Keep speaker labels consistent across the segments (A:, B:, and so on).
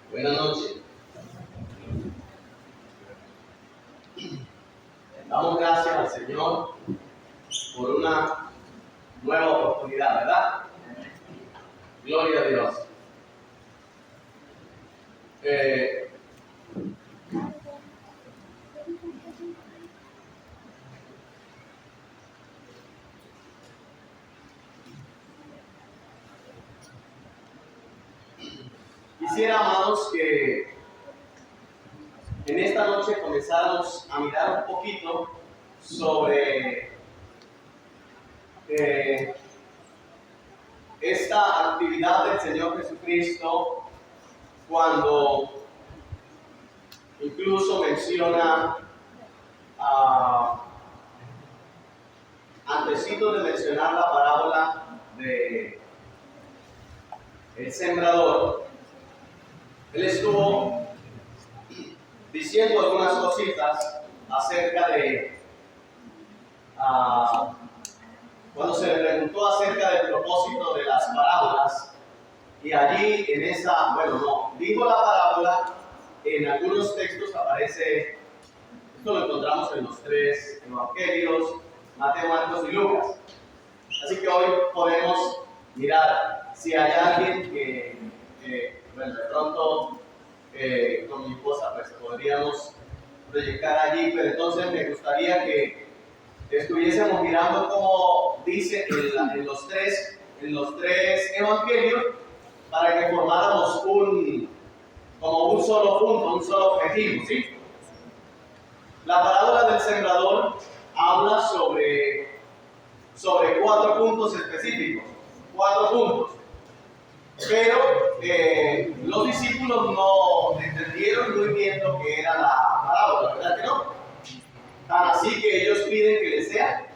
A: Buenas noches. Damos gracias al Señor por una nueva oportunidad, ¿verdad? Gloria a Dios. Quisiera, amados, que en esta noche comenzáramos a mirar un poquito sobre esta actividad del Señor Jesucristo, cuando incluso menciona, antesito de mencionar la parábola de el sembrador, él estuvo diciendo algunas cositas acerca de cuando se le preguntó acerca del propósito de las parábolas, y allí en esa, dijo la parábola. En algunos textos aparece, esto lo encontramos en los tres evangelios, Mateo, Marcos y Lucas. Así que hoy podemos mirar si hay alguien que de pronto con mi esposa pues podríamos proyectar allí, pero entonces me gustaría que estuviésemos mirando como dice en los tres evangelios, para que formáramos un solo punto, un solo objetivo, ¿sí? La parábola del sembrador habla sobre 4 puntos específicos, 4 puntos. Pero los discípulos no entendieron muy bien lo que era la parábola, ¿verdad que no? Tan así que ellos piden que les sea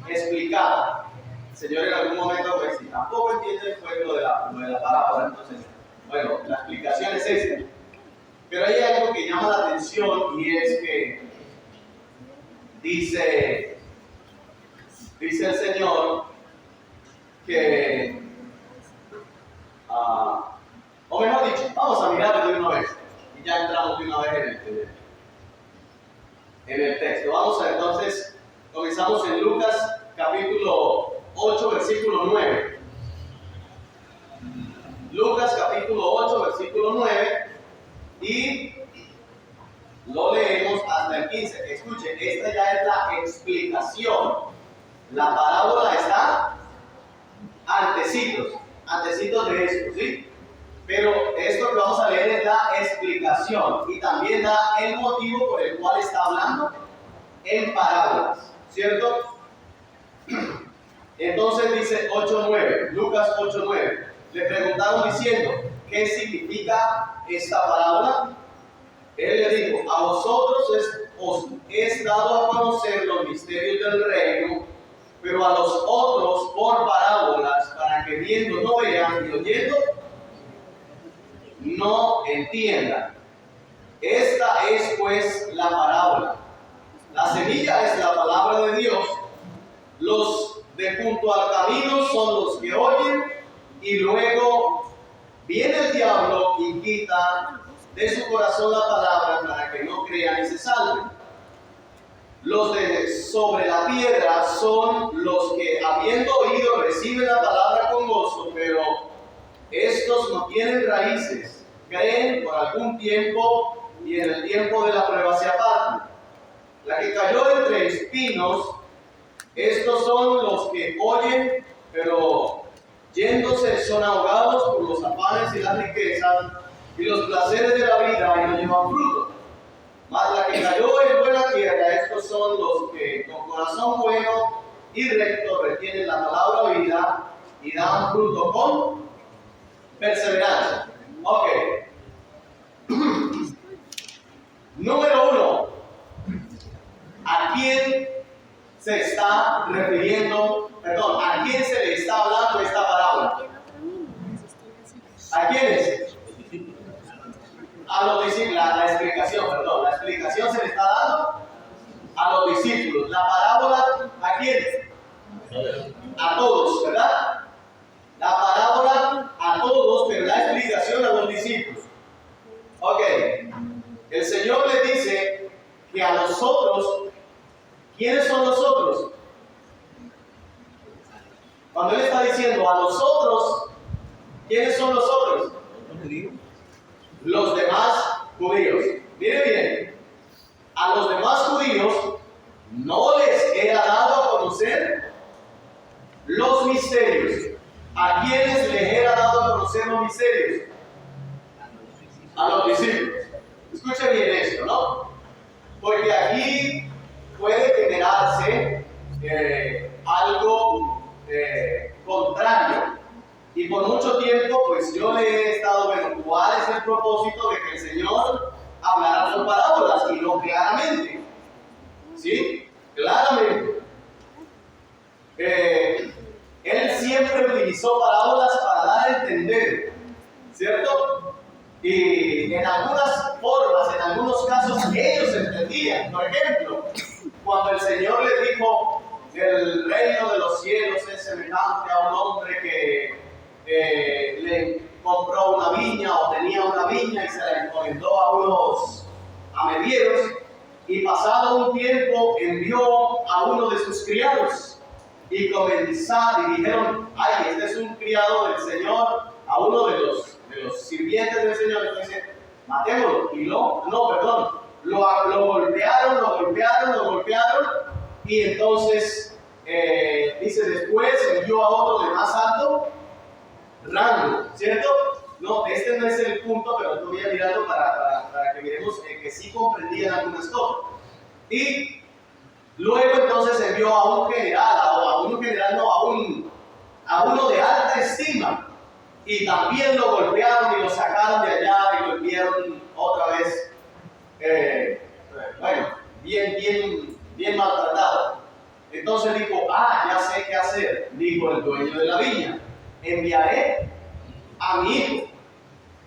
A: explicada. El Señor en algún momento, pues si tampoco entiende el pueblo de la parábola, entonces, la explicación es esta. Pero hay algo que llama la atención, y es que dice el Señor que, o mejor dicho, vamos a mirarlo de una vez, y ya entramos de una vez en el texto. Vamos a entonces, comenzamos en Lucas capítulo 8, versículo 9. Lucas capítulo 8, versículo 9, y lo leemos hasta el 15. Escuchen, esta ya es la explicación. La parábola está antecitos de esto, ¿sí? Pero esto que vamos a leer es la explicación, y también da el motivo por el cual está hablando en parábolas, ¿cierto? Entonces dice 8:9, Lucas 8:9. Le preguntaron diciendo, ¿qué significa esta parábola? Él le dijo, a vosotros os es dado a conocer los misterios del reino, pero a los otros por parábolas, para que viendo no vean y oyendo no entiendan. Esta es pues la parábola. La semilla es la palabra de Dios. Los de junto al camino son los que oyen, y luego viene el diablo y quita de su corazón la palabra, para que no crean y se salven. Los de sobre la piedra son los que, habiendo oído, reciben la palabra con gozo, pero estos no tienen raíces, creen por algún tiempo, y en el tiempo de la prueba se apartan. La que cayó entre espinos, estos son los que oyen, pero yéndose son ahogados por los afanes y las riquezas y los placeres de la vida, y no llevan fruto. Mas la que cayó en buena tierra, estos son los que con corazón bueno y recto retienen la palabra oída y dan fruto con perseverancia. Ok. Número 1. ¿A quién se está refiriendo? Perdón, ¿a quién se le está hablando esta parábola? ¿A quiénes? A los discípulos. La explicación se le está dando a los discípulos. La parábola, ¿a quiénes? A todos, ¿verdad? La parábola a todos, pero la explicación a los discípulos. los otros? Los demás judíos. Mire bien, a los demás judíos no les era dado a conocer los misterios. ¿A quiénes les era dado a conocer los misterios? A los discípulos. Escuchen bien esto, ¿no? Porque aquí puede generarse algo contrario. Y por mucho tiempo, pues yo le he estado, bueno, ¿cuál es el propósito de que el Señor hablara por parábolas? Y no claramente. ¿Sí? Claramente. Él siempre utilizó parábolas para dar a entender, ¿cierto? Y en algunas formas, en algunos casos, ellos entendían. Por ejemplo, cuando el Señor les dijo que el reino de los cielos es semejante a un hombre que le compró una viña o tenía una viña y se la encomendó a unos amedieros, y pasado un tiempo envió a uno de sus criados y comenzaron y dijeron: ay, este es un criado del Señor, a uno de los sirvientes del Señor. Entonces, matémoslo. Y lo golpearon, y entonces dice: después envió a otro de más alto rango, ¿cierto? No, este no es el punto, pero estoy mirando para que miremos que sí comprendían algunas cosas. Y luego entonces envió a un general, a uno de alta estima, y también lo golpearon y lo sacaron de allá y lo enviaron otra vez, bien maltratado. Entonces dijo: ya sé qué hacer. Dijo el dueño de la viña: enviaré a mi hijo.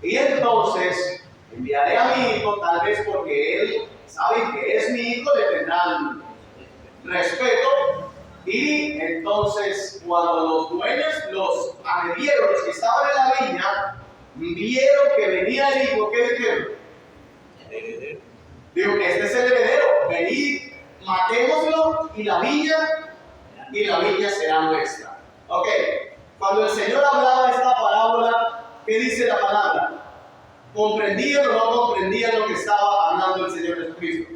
A: Y entonces enviaré a mi hijo, tal vez porque él sabe que es mi hijo, le tendrán respeto. Y entonces, cuando los dueños, los amedieros, los que estaban en la viña, vieron que venía el hijo, ¿qué dijeron? Digo, este es el heredero, venid, matémoslo y la viña será nuestra. Ok, cuando el Señor hablaba esta parábola, ¿qué dice la palabra? ¿Comprendían o no comprendían lo que estaba hablando el Señor Jesucristo?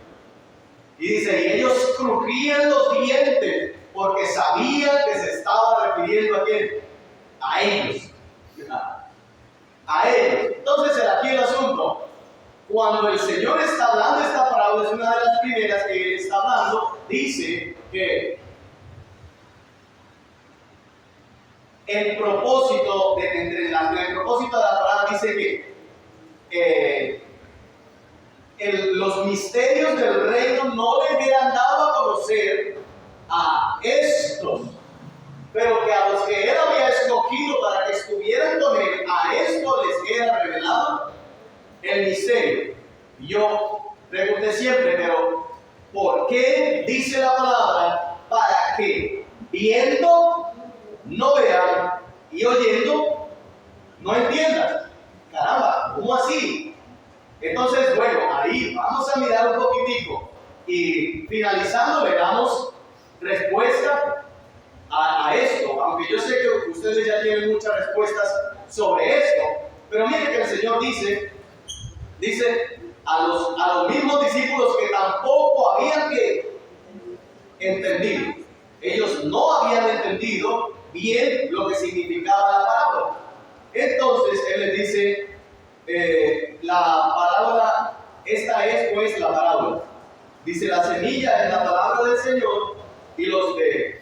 A: Y dice: y ellos crujían los dientes porque sabían que se estaba refiriendo a quién, a ellos. A ellos. Entonces, aquí el asunto: cuando el Señor está hablando esta parábola, es una de las primeras que Él está hablando, dice que el propósito de la palabra dice que los misterios del reino no les eran dado a conocer a estos, pero que a los que Él había escogido para que estuvieran con Él, a esto les era revelado el misterio. Yo pregunté siempre, pero ¿por qué dice la palabra para que viendo no vean y oyendo no entiendan? Caramba, ¿cómo así? Entonces, bueno, ahí vamos a mirar un poquitico y finalizando le damos respuesta a esto, aunque yo sé que ustedes ya tienen muchas respuestas sobre esto, pero miren que el Señor dice a los mismos discípulos que tampoco habían entendido. Ellos no habían entendido bien lo que significaba la parábola. Entonces Él les dice: la parábola, esta es pues la parábola. Dice: la semilla es la palabra del Señor, y los de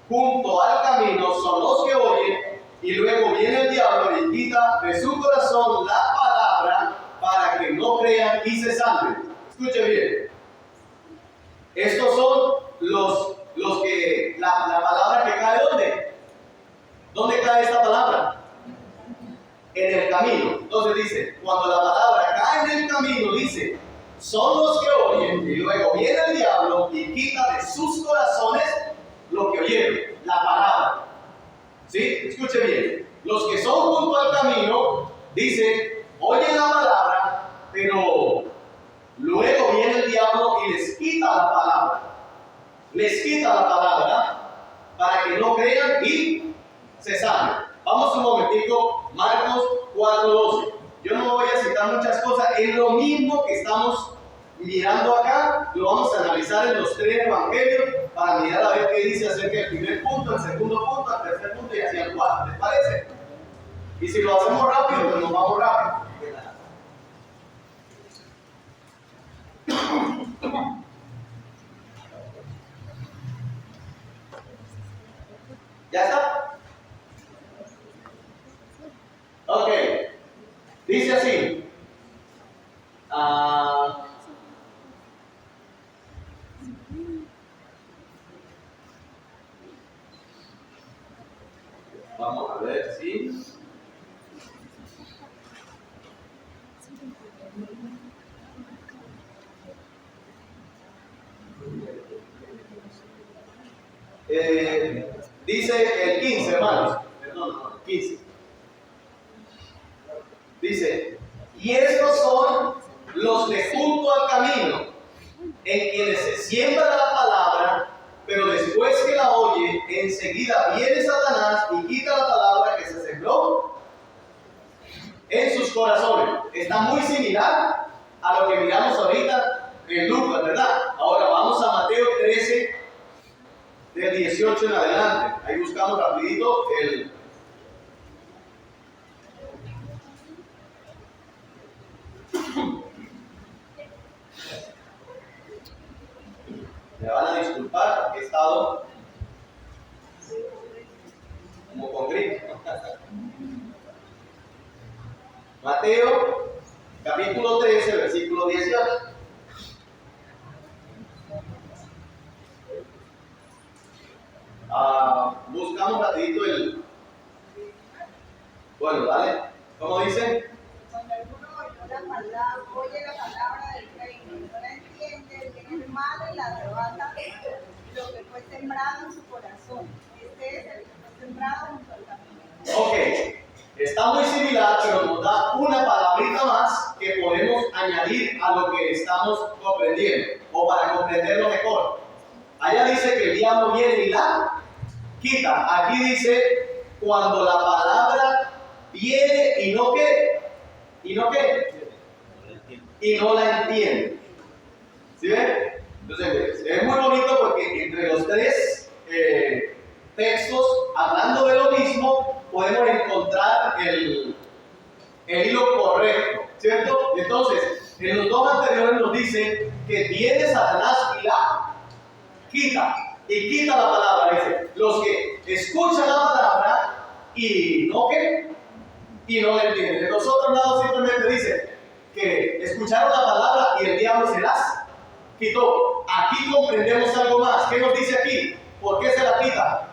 A: junto al camino son los que oyen, y luego viene el diablo y quita de su corazón la palabra para que no crean y se salven. Escuche bien. Estos son los que la palabra que cae, ¿dónde? ¿Dónde cae esta palabra? En el camino. Entonces dice, cuando la palabra cae en el camino, dice, son los que oyen, y luego viene el diablo y quita de sus corazones lo que oyeron, la palabra. ¿Sí? Escuche bien. Los que son junto al camino, dice, oyen la palabra, pero luego viene el diablo y les quita la palabra. Les quita la palabra para que no crean y se salven. Vamos un momentico, Marcos en lo mismo que estamos mirando acá, lo vamos a analizar en los 3 evangelios para mirar a ver qué dice acerca del primer punto, el segundo punto, el tercer punto y así al cuarto. ¿Les parece? Y si lo hacemos rápido, pues nos vamos rápido. ¿Ya está? Ok. Dice así. Vamos a ver si. Dice el 15, hermanos. Perdón, 15. Dice, y estos son los de junto al camino, en quienes se siembra la palabra, pero después que la oye, enseguida viene Satanás y quita la palabra que se sembró en sus corazones. Está muy similar a lo que miramos ahorita en Lucas, ¿verdad? Ahora vamos a Mateo 13, del 18 en adelante. Ahí buscamos rapidito el... Me van a disculpar porque he estado como con gripe. Mateo, capítulo 13, versículo 18. Buscamos rapidito el... Bueno, dale. ¿Cómo dice?
B: Cuando alguno oye la palabra del reino y no la entiende, viene el malo y la arrebata lo que fue sembrado en su corazón. Este es el que fue sembrado junto al camino.
A: Ok, está muy similar, pero nos da una palabrita más que podemos añadir a lo que estamos comprendiendo, o para comprenderlo mejor. Allá dice que el diablo viene y la quita. Aquí dice, cuando la palabra viene y no qué, y no qué, y no la entiende. ¿Sí ven? Entonces, es muy bonito porque entre los 3 textos, hablando de lo mismo, podemos encontrar el hilo correcto, ¿cierto? Entonces, en los 2 anteriores nos dice que viene Satanás y la quita, y quita la palabra. Dice, los que escuchan la palabra y no que, y no la entienden. En los otros lados simplemente dice que escucharon la palabra y el diablo se las quitó. Aquí comprendemos algo más. ¿Qué nos dice aquí? ¿Por qué se la quita?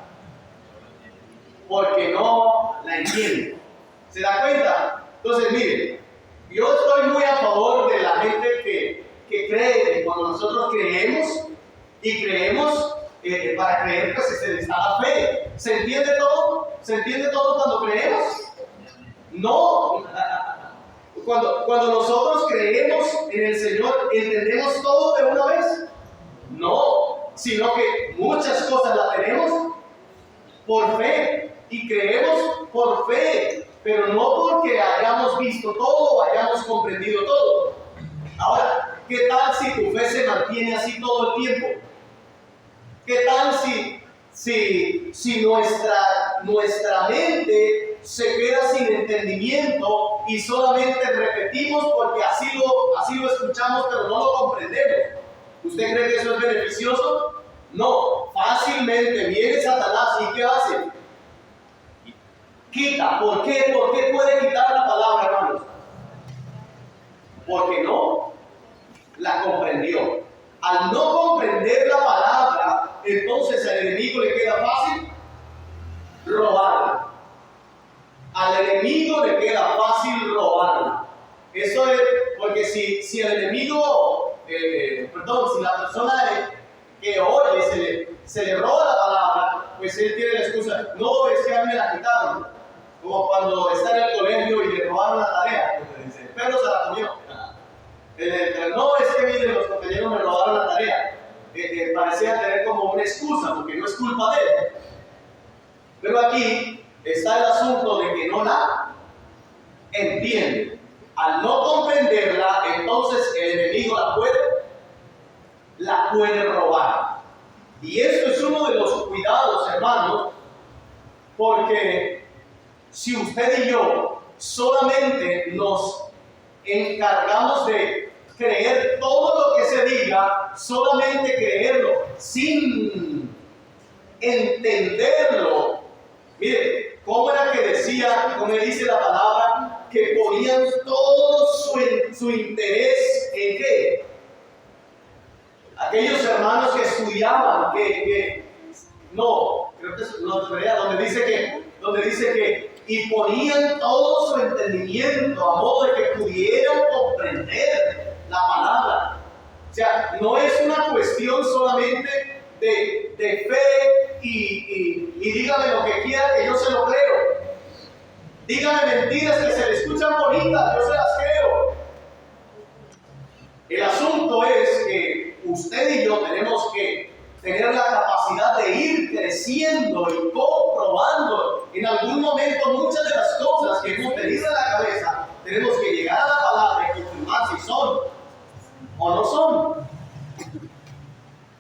A: Porque no la entiende. ¿Se da cuenta? Entonces, miren, yo estoy muy a favor de la gente que cree que cuando nosotros creemos y creemos, para creer pues se les da la fe. ¿Se entiende todo? ¿Se entiende todo cuando creemos? No. Cuando nosotros creemos en el Señor, ¿entendemos todo de una vez? No, sino que muchas cosas las tenemos por fe y creemos por fe, pero no porque hayamos visto todo o hayamos comprendido todo. Ahora, ¿qué tal si tu fe se mantiene así todo el tiempo? ¿Qué tal si nuestra mente se queda sin entendimiento y solamente repetimos porque así lo escuchamos pero no lo comprendemos? ¿Usted cree que eso es beneficioso? No, fácilmente viene Satanás y ¿qué hace? Quita. ¿Por qué? ¿Por qué puede quitar la palabra, hermanos? Porque no la comprendió. Al no comprender la palabra, entonces al enemigo le queda fácil robarla. Al enemigo le queda fácil robarla. Eso es porque si el enemigo, si la persona que oye se le roba la palabra, pues él tiene la excusa, no, es que a mí me la quitaron. Como cuando está en el colegio y le robaron la tarea, dice, pero se la comió. No, es que miren, los compañeros me robaron la tarea. Parecía tener como una excusa, porque no es culpa de él. Pero aquí está el asunto de que no la entiende. al no comprenderla, entonces el enemigo la puede robar. Y esto es uno de los cuidados, hermanos, porque si usted y yo solamente nos encargamos de creer todo lo que se diga, solamente creerlo sin entenderlo. Mire, ¿cómo era que decía, como dice la palabra, que ponían todo su interés en qué? Aquellos hermanos que estudiaban, no, creo que es donde dice que y ponían todo su entendimiento a modo de que pudieran comprender la palabra. O sea, no es una cuestión solamente de fe y dígame lo que quiera que yo se lo creo. Dígame mentiras que se le escuchan bonitas, yo se las creo. El asunto es que usted y yo tenemos que tener la capacidad de ir creciendo y comprobando en algún momento muchas de las cosas que hemos tenido en la cabeza. Tenemos que llegar a la palabra y confirmar si son o no son.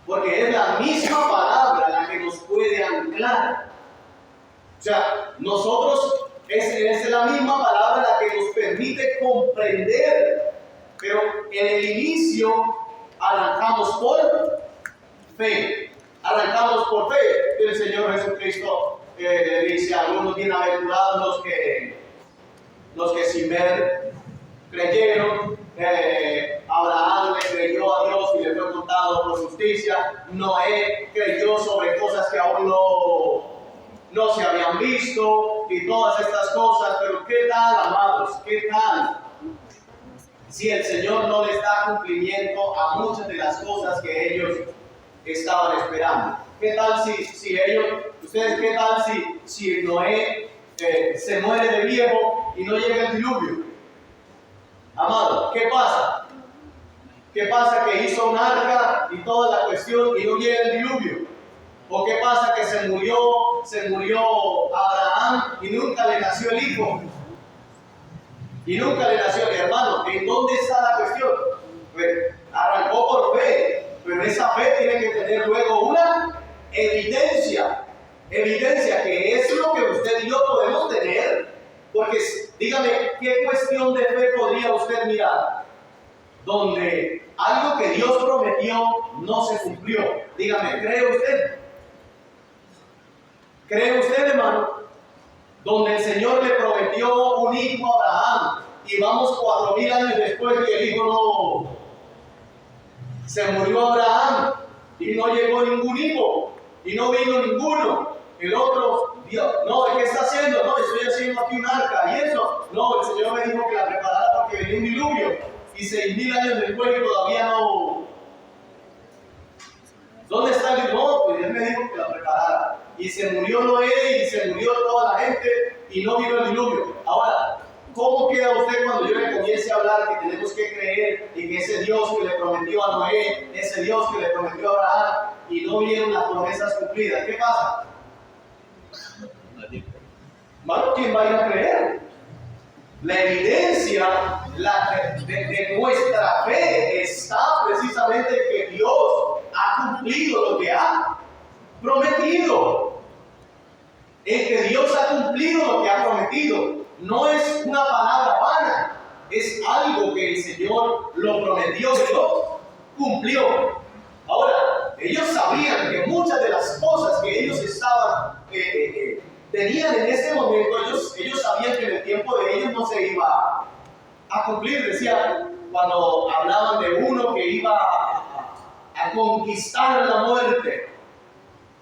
A: Porque es la misma palabra la que nos puede anclar. O sea, nosotros es la misma palabra la que nos permite comprender. Pero en el inicio arrancamos por fe. Arrancamos por fe. El Señor Jesucristo le dice a algunos bienaventurados los que sin ver creyeron. Abraham le creyó a Dios y le fue contado por justicia. Noé creyó sobre cosas que aún no se habían visto y todas estas cosas. Pero ¿qué tal, amados? ¿Qué tal si el Señor no les da cumplimiento a muchas de las cosas que ellos estaban esperando? ¿Qué tal si qué tal si Noé se muere de viejo y no llega el diluvio? Amado, ¿qué pasa? ¿Qué pasa que hizo un arca y toda la cuestión y no llega el diluvio? ¿O qué pasa que se murió Abraham y nunca le nació el hijo? Y nunca le nació el hermano. ¿En dónde está la cuestión? Pues arrancó por fe, pero esa fe tiene que tener luego una evidencia. Evidencia que es lo que usted y yo podemos tener. Porque dígame, ¿qué cuestión de fe podría usted mirar? Donde algo que Dios prometió no se cumplió. Dígame, ¿cree usted? ¿Cree usted, hermano? Donde el Señor le prometió un hijo a Abraham y vamos 4000 años después y el hijo no. Se murió Abraham y no llegó ningún hijo y no vino ninguno. El otro, Dios, no, ¿qué está haciendo? No, estoy haciendo aquí un arca y eso. No, el Señor me dijo que la preparara porque venía un diluvio y 6000 años después y todavía no. ¿Dónde está el diluvio? No, pues Él me dijo que la preparara. Y se murió Noé y se murió toda la gente y no vino el diluvio. Ahora, ¿cómo queda usted cuando yo le comience a hablar que tenemos que creer en ese Dios que le prometió a Noé, ese Dios que le prometió a Abraham y no vieron las promesas cumplidas? ¿Qué pasa? Hermano, ¿quién va a ir a creer? La evidencia de nuestra fe está precisamente en que Dios ha cumplido lo que ha prometido. En que Dios ha cumplido lo que ha prometido. No es una palabra vana, es algo que el Señor lo prometió y lo cumplió. Ahora, ellos sabían que muchas de las cosas que ellos tenían en ese momento, ellos sabían que en el tiempo de ellos no se iba a cumplir. Decía, cuando hablaban de uno que iba a conquistar la muerte,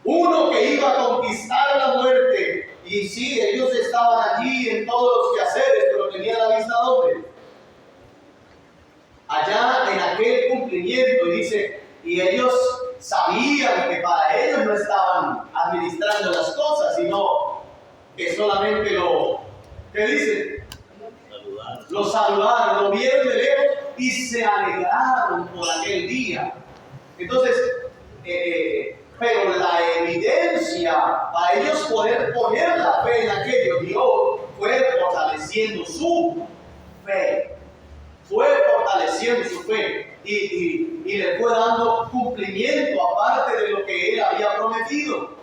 A: uno que iba a conquistar la muerte. Y sí, ellos estaban allí en todos los quehaceres, pero tenían la vista ¿dónde? Allá en aquel cumplimiento. Y dice, y ellos sabían que para ellos no estaban administrando las cosas, sino que solamente ¿qué dice? Lo saludaron, lo vieron de lejos y se alegraron por aquel día. Entonces, pero la evidencia para ellos poder poner la fe en aquello, Dios fue fortaleciendo su fe. fue fortaleciendo su fe y le fue dando cumplimiento aparte de lo que él había prometido.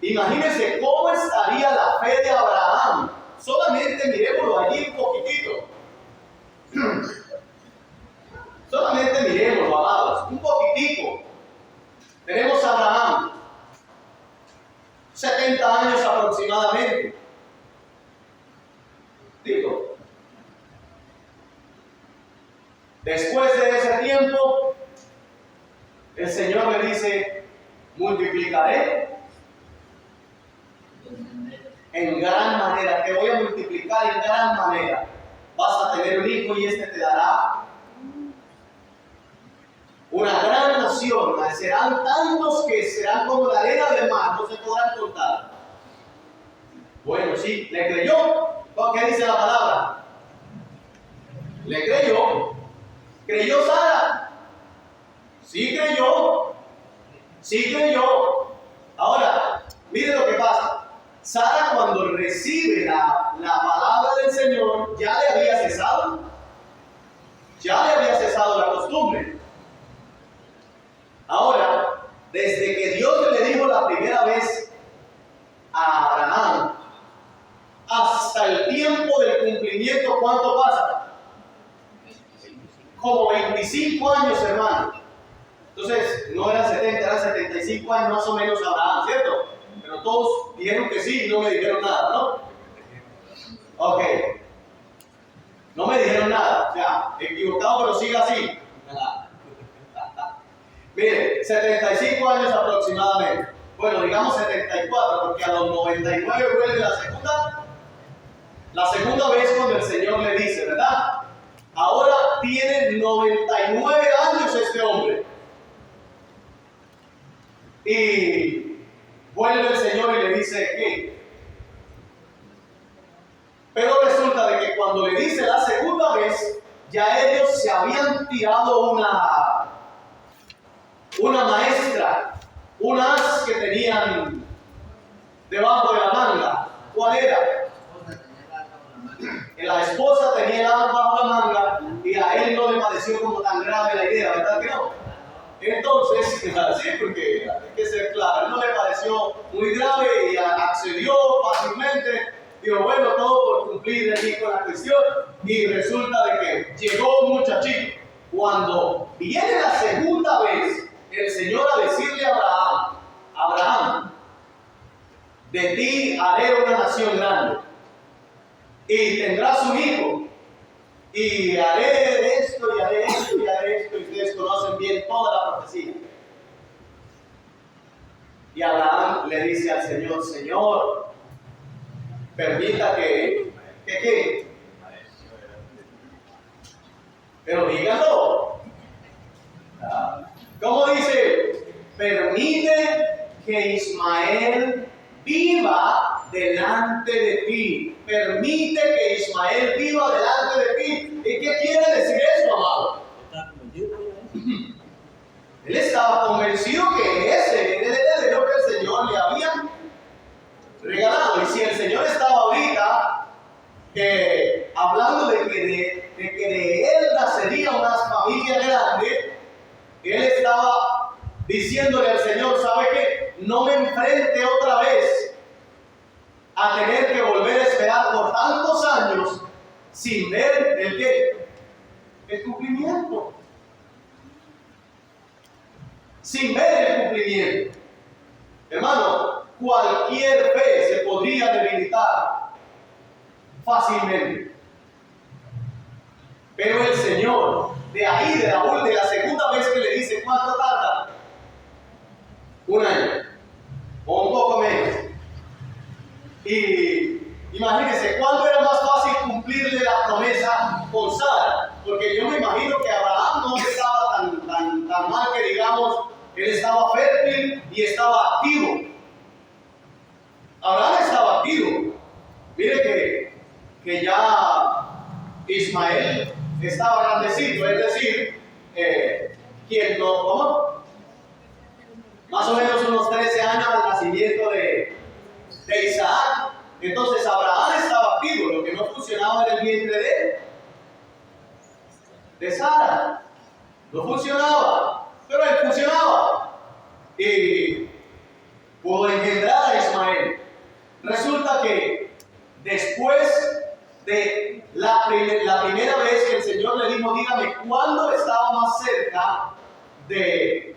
A: Imagínense cómo estaría la fe de Abraham. Solamente miremoslo allí un poquitito. Solamente miremoslo, amados, un poquitico. Tenemos a Abraham, 70 años aproximadamente. Digo, después de ese tiempo, el Señor le dice, multiplicaré en gran manera, te voy a multiplicar en gran manera. Vas a tener un hijo y este te dará una gran nación. Serán tantos que serán como la arena del mar, no se podrán contar. Bueno, sí, le creyó. ¿Qué dice la palabra? Le creyó. ¿Creyó Sara? Sí creyó. Sí creyó. Ahora, miren lo que pasa. Sara, cuando recibe la palabra del Señor, ya le había cesado. Ya le había cesado la costumbre. Ahora, desde que Dios le dijo la primera vez a Abraham, hasta el tiempo del cumplimiento, ¿cuánto pasa? Como 25 años, hermano. Entonces, no eran 70, eran 75 años más o menos Abraham, ¿cierto? Pero todos dijeron que sí y no me dijeron nada, ¿no? Ok. No me dijeron nada, ya, equivocado, pero siga así. Mire, 75 años aproximadamente. Bueno, digamos 74, porque a los 99 vuelve la segunda vez cuando el Señor le dice, ¿verdad? Ahora tiene 99 años este hombre. Y vuelve el Señor y le dice, ¿qué? Pero resulta de que cuando le dice la segunda vez, ya ellos se habían tirado una maestra, un as que tenían debajo de la manga. ¿Cuál era? La esposa tenía el as bajo la manga y a él no le pareció como tan grave la idea, ¿verdad que no? Entonces, sí, porque hay que ser claro, no le pareció muy grave y accedió fácilmente. Digo, bueno, todo por cumplir allí con la cuestión. Y resulta de que llegó un muchachito. Cuando viene la segunda vez, el Señor a decirle a Abraham, de ti haré una nación grande y tendrás un hijo y haré esto y haré esto y haré esto, y ustedes conocen bien toda la profecía. Y Abraham le dice al Señor, Señor, permita que pero dígalo. ¿Cómo dice? Permite que Ismael viva delante de ti. Permite que Ismael viva delante de ti. ¿Y qué quiere decir eso, amado? Él estaba convencido que ese era el heredero que el Señor le había regalado. Y si el Señor estaba ahorita hablando de que de él nacería una familia grande, él estaba diciéndole al Señor, ¿sabe qué? No me enfrente otra vez a tener que volver a esperar por tantos años sin ver el cumplimiento. Sin ver el cumplimiento. Hermano, cualquier fe se podría debilitar fácilmente. Pero el Señor, de ahí, de la segunda vez que le dice, ¿cuánto tarda? Un año, o un poco menos. Y imagínense, ¿cuándo era más fácil cumplirle la promesa con Sara? Porque yo me imagino que Abraham no estaba tan mal que digamos, él estaba fértil y estaba activo. Abraham estaba activo. Mire que ya Ismael estaba grandecito, es decir, ¿quién no? ¿Cómo? Más o menos unos 13 años al nacimiento de Isaac. Entonces Abraham estaba activo, lo que no funcionaba en el vientre de él. de Sara. No funcionaba, pero él funcionaba. Y pudo engendrar a Ismael. Resulta que después de la primera vez que el Señor le dijo, dígame, ¿cuándo estaba más cerca de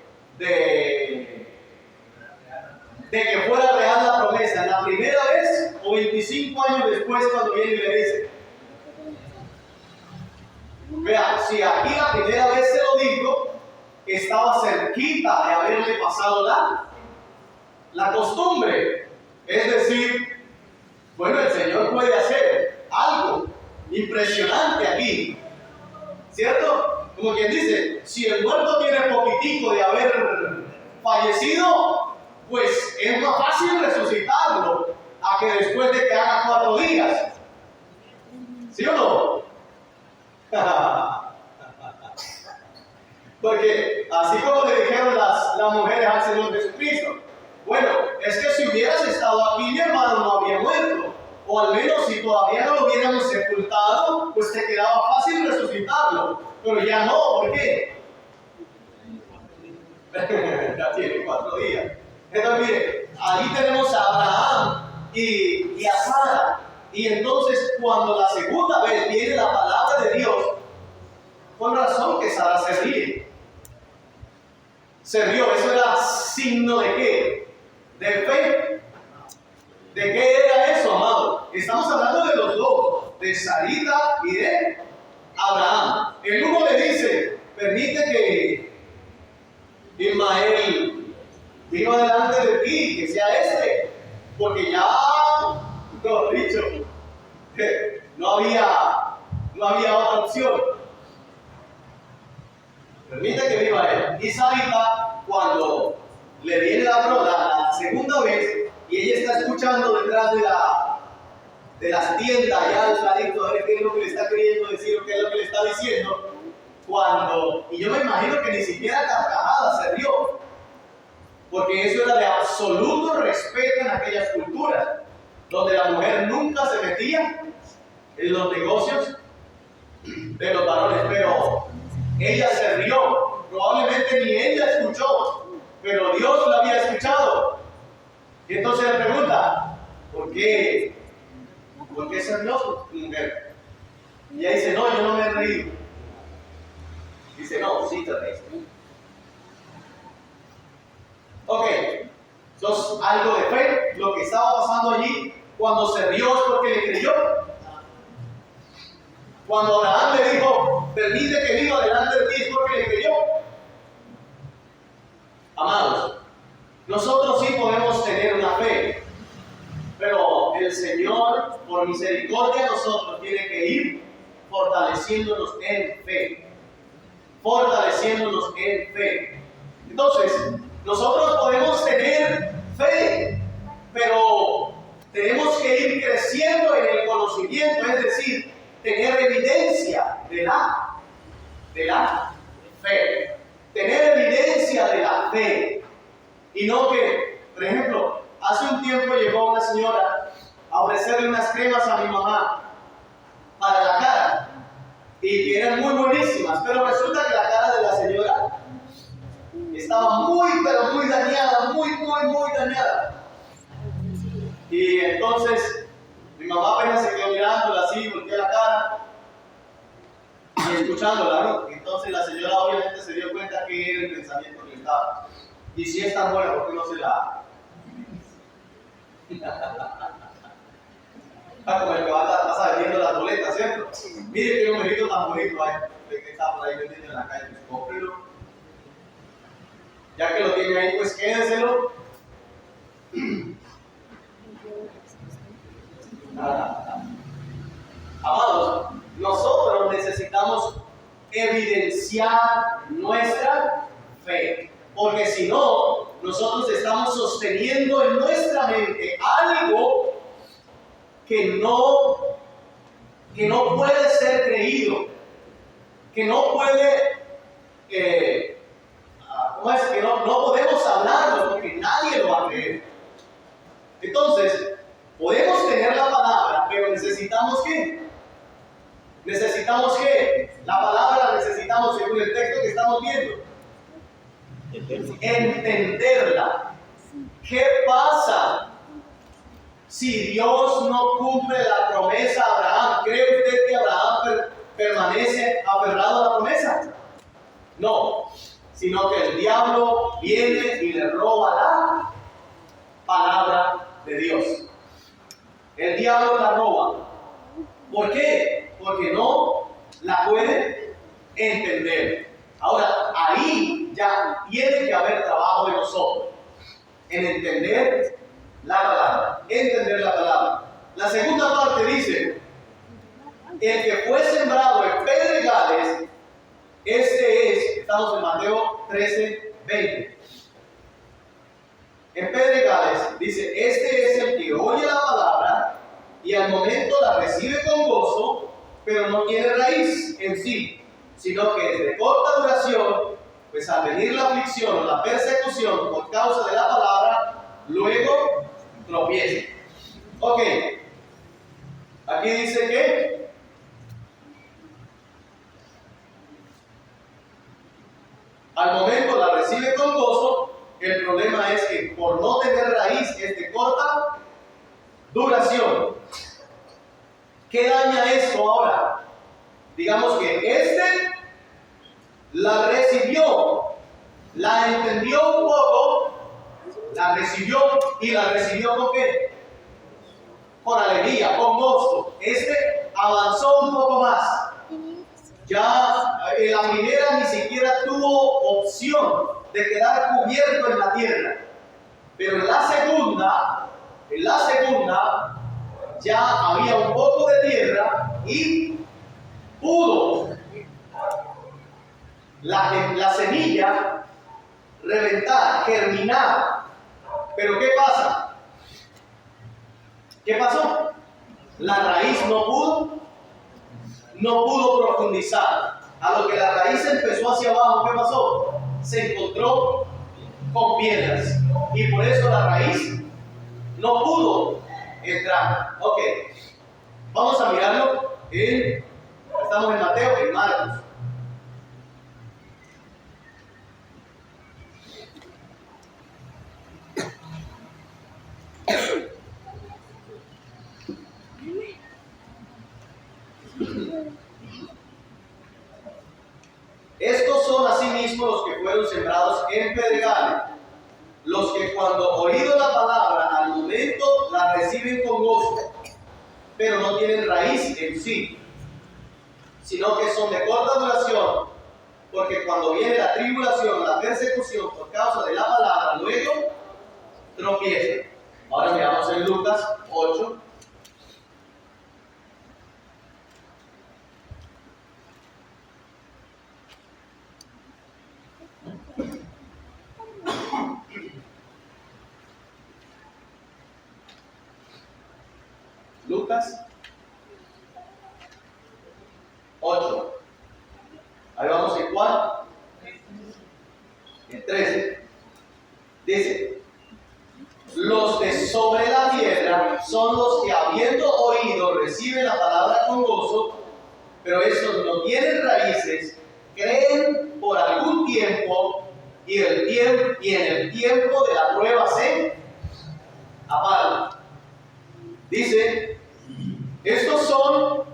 A: que fuera real la promesa? ¿La primera vez o 25 años después cuando viene y le dice? Vean, si aquí la primera vez se lo dijo, estaba cerquita de haberle pasado la costumbre. Es decir, bueno, el Señor puede hacer algo impresionante aquí, ¿cierto? Como quien dice, si el muerto tiene poquitico de haber fallecido, pues es más fácil resucitarlo a que después de que haga 4 días. ¿Sí o no? Porque así como le dijeron las mujeres al Señor Jesucristo, bueno, es que si hubieras estado aquí, mi hermano no había muerto. O al menos si todavía no lo hubiéramos sepultado, pues te quedaba fácil resucitarlo. Pero ya no, ¿por qué? Ya tiene 4 días. Entonces, mire, ahí tenemos a Abraham y a Sara. Y entonces, cuando la segunda vez viene la palabra de Dios, con razón que Sara se ríe. Se rió, eso era signo de qué? De fe. ¿De qué era eso, amado? Estamos hablando de los dos, de Sarita y de Abraham. El uno le dice, permite que Ismael viva delante de ti, que sea porque ya, no dicho, no había otra opción. Permite que viva él. Y Sarita, cuando le viene la segunda vez, y ella está escuchando detrás de las tiendas, ya al ladito, a ver qué es lo que le está queriendo decir o qué es lo que le está diciendo, y yo me imagino que ni siquiera carcajada se rió, porque eso era de absoluto respeto en aquellas culturas, donde la mujer nunca se metía en los negocios de los varones, pero ella se rió. Probablemente ni ella escuchó, pero Dios la había escuchado. Y entonces le pregunta, ¿por qué se rió su mujer? Y ella dice, no, yo no me he reído. Dice, no, sí te reíste. Ok, entonces algo de fe, lo que estaba pasando allí, cuando se rió es porque le creyó. Cuando Abraham le dijo, permite que viva delante de ti, es porque le creyó. Amados, nosotros sí podemos tener una fe, pero el Señor, por misericordia, nosotros tiene que ir fortaleciéndonos en fe. Fortaleciéndonos en fe. Entonces, nosotros podemos tener fe, pero tenemos que ir creciendo en el conocimiento, es decir, tener evidencia de la fe. Tener evidencia de la fe. Y no que, por ejemplo, hace un tiempo llegó una señora a ofrecerle unas cremas a mi mamá para la cara. Y que eran muy buenísimas, pero resulta que la cara de la señora estaba muy, pero muy dañada, muy dañada. Y entonces mi mamá apenas se quedó mirándola así, volteó la cara y escuchándola, ¿no? Entonces la señora obviamente se dio cuenta que era el pensamiento que le estaba. Y si es tan buena, ¿por qué no se la? Como el que pasa vendiendo las boletas, ¿cierto? Mire qué numerito tan bonito hay, que está por ahí vendiendo en la calle, pues cómprelo. Ya que lo tiene ahí, pues quédeselo. Amados, nosotros necesitamos evidenciar nuestra fe, porque si no, nosotros estamos sosteniendo en nuestra mente algo que no puede ser creído, que no puede, ¿cómo es? Que no podemos hablarlo porque nadie lo va a creer. Entonces, podemos tener la palabra, pero necesitamos ¿qué? Necesitamos ¿qué? La palabra necesitamos entenderla. ¿Qué pasa si Dios no cumple la promesa a Abraham? ¿Cree usted que Abraham permanece aferrado a la promesa? No, sino que el diablo viene y le roba la palabra de Dios. El diablo la roba. ¿Por qué? Porque no la puede entender. Ahora, ahí ya tiene que haber trabajo de nosotros en entender la palabra. Entender la palabra. La segunda parte dice: el que fue sembrado en pedregales, este es, estamos en Mateo 13, 20. En pedregales dice: este es el que oye la palabra y al momento la recibe con gozo, pero no tiene raíz en sí, sino que es de corta duración, pues al venir la aflicción o la persecución por causa de la palabra, luego tropieza. Ok, aquí dice que al momento la recibe con gozo. El problema es que por no tener raíz es de corta duración. ¿Qué daña esto ahora? Digamos que la recibió, la entendió un poco, la recibió y la recibió ¿con qué? Con alegría, con gozo. Avanzó un poco más. Ya en la primera ni siquiera tuvo opción de quedar cubierto en la tierra. Pero en la segunda ya había un poco de tierra y pudo la semilla reventar, germinar. Pero ¿qué pasa? ¿Qué pasó? La raíz no pudo profundizar. A lo que la raíz empezó hacia abajo, ¿qué pasó? Se encontró con piedras. Y por eso la raíz no pudo entrar. Ok. Vamos a mirarlo estamos en Mateo, en Marcos. Estos son asimismo los que fueron sembrados en pedregales, los que cuando oído la palabra al momento la reciben con gozo, pero no tienen raíz en sí, sino que son de corta duración, porque cuando viene la tribulación, la persecución por causa de la palabra, luego tropiezan. Ahora miramos en Lucas 8. Lucas 8. Ahí vamos en cuál. En 13. Dice: los de sobre la tierra son los que habiendo oído reciben la palabra con gozo, pero estos no tienen raíces, creen por algún tiempo y en el tiempo de la prueba se apartan. Dice: estos son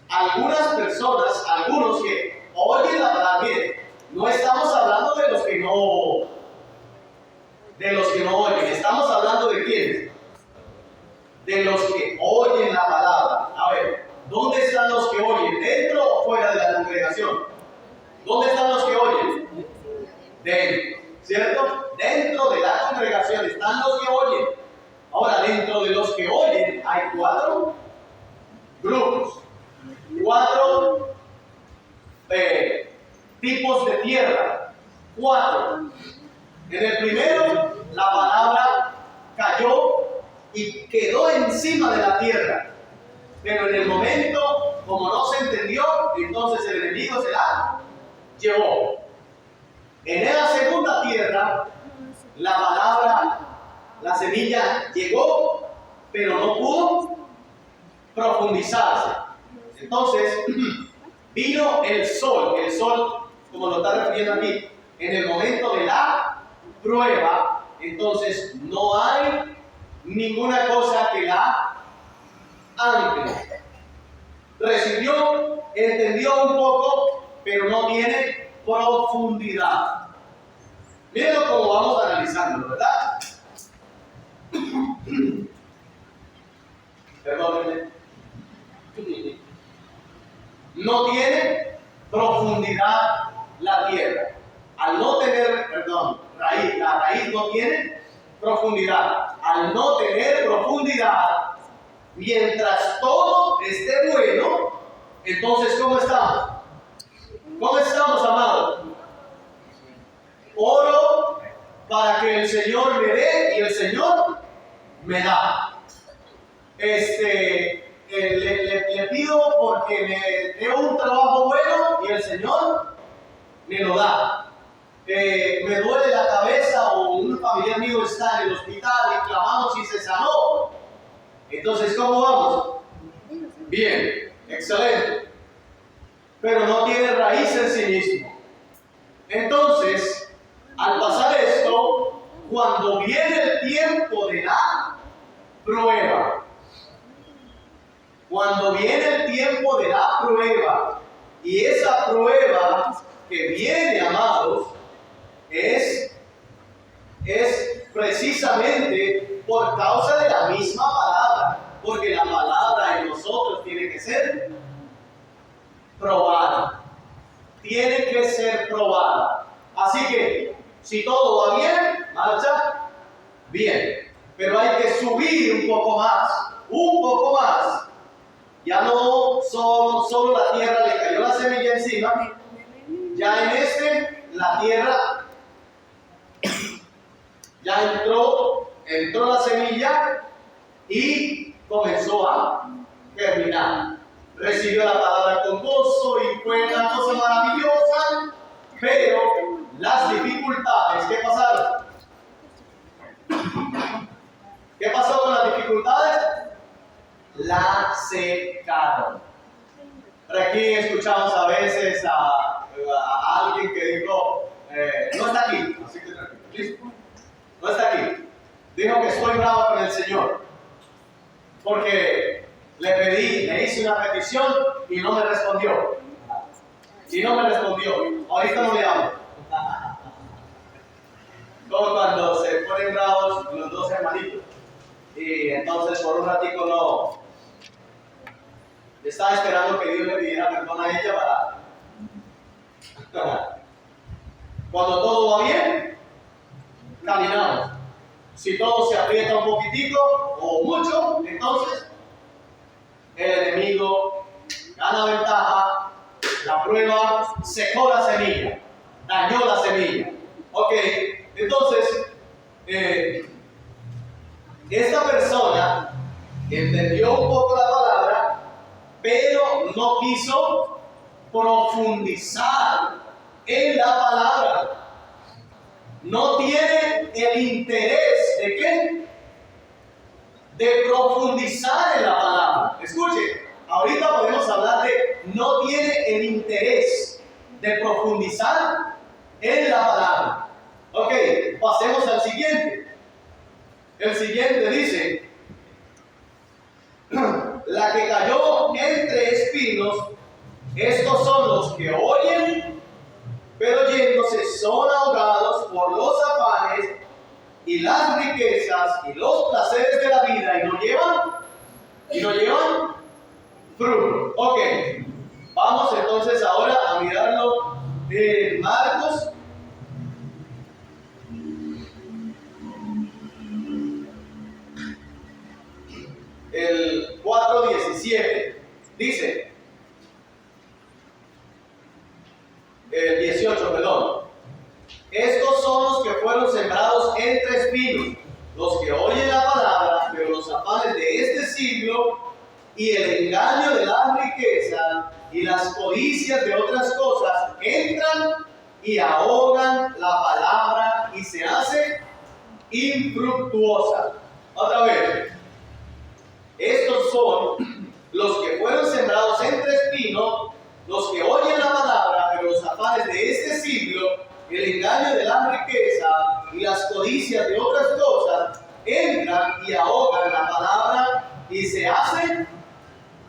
A: algunas personas, algunos que oyen la palabra. Miren, no estamos hablando de los que no oyen, estamos hablando de quiénes, de los que oyen la palabra. A ver, ¿dónde están los que oyen? ¿Dentro o fuera de la congregación? ¿Dónde están los que oyen? Dentro, ¿cierto? Dentro de la congregación están los que oyen. Ahora, dentro de los que oyen hay 4 grupos, 4 tipos de tierra. 4. En el primero, la palabra cayó y quedó encima de la tierra. Pero en el momento, como no se entendió, entonces el enemigo se la llevó. En la segunda tierra, la palabra, la semilla llegó, pero no pudo profundizarse. Entonces, vino el sol, como lo está refiriendo aquí, en el momento de la prueba, entonces no hay ninguna cosa que la ancle. Recibió, entendió un poco, pero no tiene profundidad. Miren cómo vamos analizando, ¿verdad? Perdónenme. No tiene profundidad la tierra. Al no tener, raíz, la raíz no tiene profundidad. Al no tener profundidad, mientras todo esté bueno, entonces ¿cómo estamos? ¿Cómo estamos, amados? Oro para que el Señor me dé y el Señor me da. Le pido porque me dé un trabajo bueno y el Señor me lo da. Me duele la cabeza o un familiar mío está en el hospital y clamamos y se sanó. Entonces, ¿cómo vamos? Bien, excelente. Pero no tiene raíz en sí mismo. Entonces, al pasar esto, cuando viene el tiempo de la prueba, cuando viene el tiempo de la prueba, y esa prueba que viene, amados, es precisamente por causa de la misma palabra, porque la palabra en nosotros tiene que ser probada, tiene que ser probada. Así que, si todo va bien, marcha bien, pero hay que subir un poco más. Ya no solo la tierra le cayó la semilla encima, ya en la tierra ya entró la semilla y comenzó a germinar. Recibió la palabra con gozo y fue una cosa maravillosa, pero las dificultades, ¿qué pasaron? ¿Qué pasó con las dificultades? La secaron. Por aquí escuchamos a veces a alguien que dijo, no está aquí, así que tranquilo, ¿listo? No está aquí. Dijo que estoy bravo con el Señor porque le hice una petición y no me respondió. Ahorita no le hablo. Como cuando se ponen bravos los dos hermanitos y entonces por un ratico no estaba esperando que Dios le pidiera perdón a ella para cuando todo va bien, caminamos. Si todo se aprieta un poquitico o mucho, entonces el enemigo gana ventaja, la prueba secó la semilla, dañó la semilla. Ok, entonces esta persona entendió un poco la palabra, pero no quiso profundizar en la palabra. No tiene el interés de ¿qué? De profundizar en la palabra. Escuche, ahorita podemos hablar de no tiene el interés de profundizar en la palabra. Ok, pasemos al siguiente. El siguiente dice, la que cayó entre espinos, estos son los que oyen, pero yéndose son ahogados por los afanes y las riquezas y los placeres de la vida y no llevan fruto. Ok, vamos entonces ahora a mirarlo en Marcos. El 4:17 dice, el 18, perdón. Estos son los que fueron sembrados entre espinos, los que oyen la palabra, pero los afanes de este siglo y el engaño de la riqueza y las codicias de otras cosas entran y ahogan la palabra y se hace infructuosa. Otra vez. Estos son los que fueron sembrados entre espinos, los que oyen la palabra, pero los afanes de este siglo, el engaño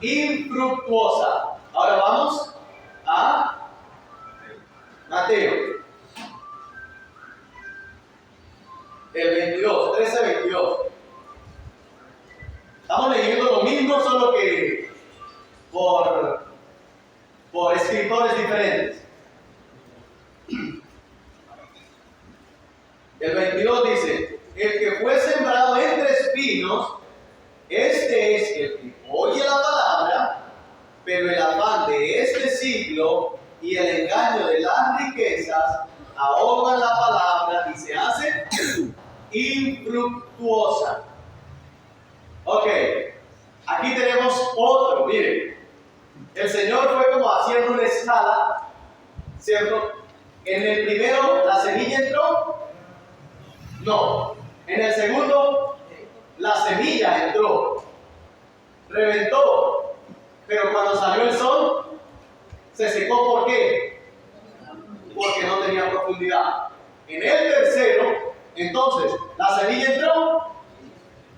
A: infructuosa. Ahora vamos a Mateo. El 22, 13-22. Estamos leyendo lo mismo, solo que por escritores diferentes. El 22 dice: el que fue sembrado entre espinos, este es el que oye la palabra, pero el afán de este siglo y el engaño de las riquezas ahogan la palabra y se hace infructuosa. Ok, aquí tenemos otro, miren. El Señor fue como haciendo una escala, ¿cierto? En el primero, ¿la semilla entró? No. En el segundo, la semilla entró, reventó, pero cuando salió el sol, se secó. ¿Por qué? Porque no tenía profundidad. En el tercero, entonces, ¿la semilla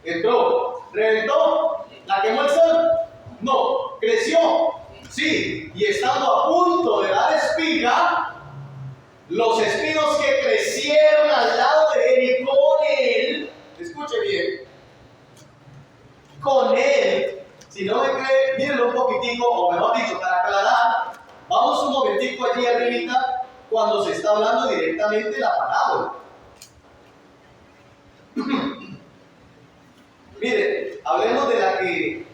A: entró, reventó, la quemó el sol? No. ¿Creció? Sí. Y estando a punto de dar espiga, los espinos que crecieron al lado de él y con él, escuche bien, con él, si no me cree, mírenlo un poquitico, o mejor dicho, para aclarar, vamos un momentico allí arribita, cuando se está hablando directamente de la parábola. Miren, hablemos de la que,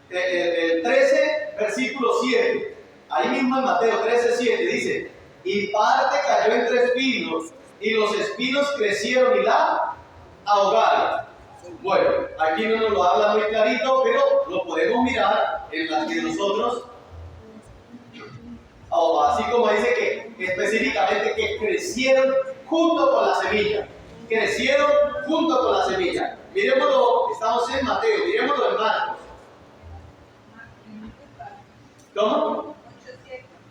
A: el 13, versículo 7. Ahí mismo en Mateo 13:7 dice: y parte cayó entre espinos, y los espinos crecieron y la ahogaron. Bueno, aquí no nos lo habla muy clarito, pero lo podemos mirar en las que nosotros, así como dice que específicamente que crecieron junto con la semilla. Crecieron junto con la semilla. Miremoslo, estamos en Mateo, miremoslo en Marcos. ¿Cómo?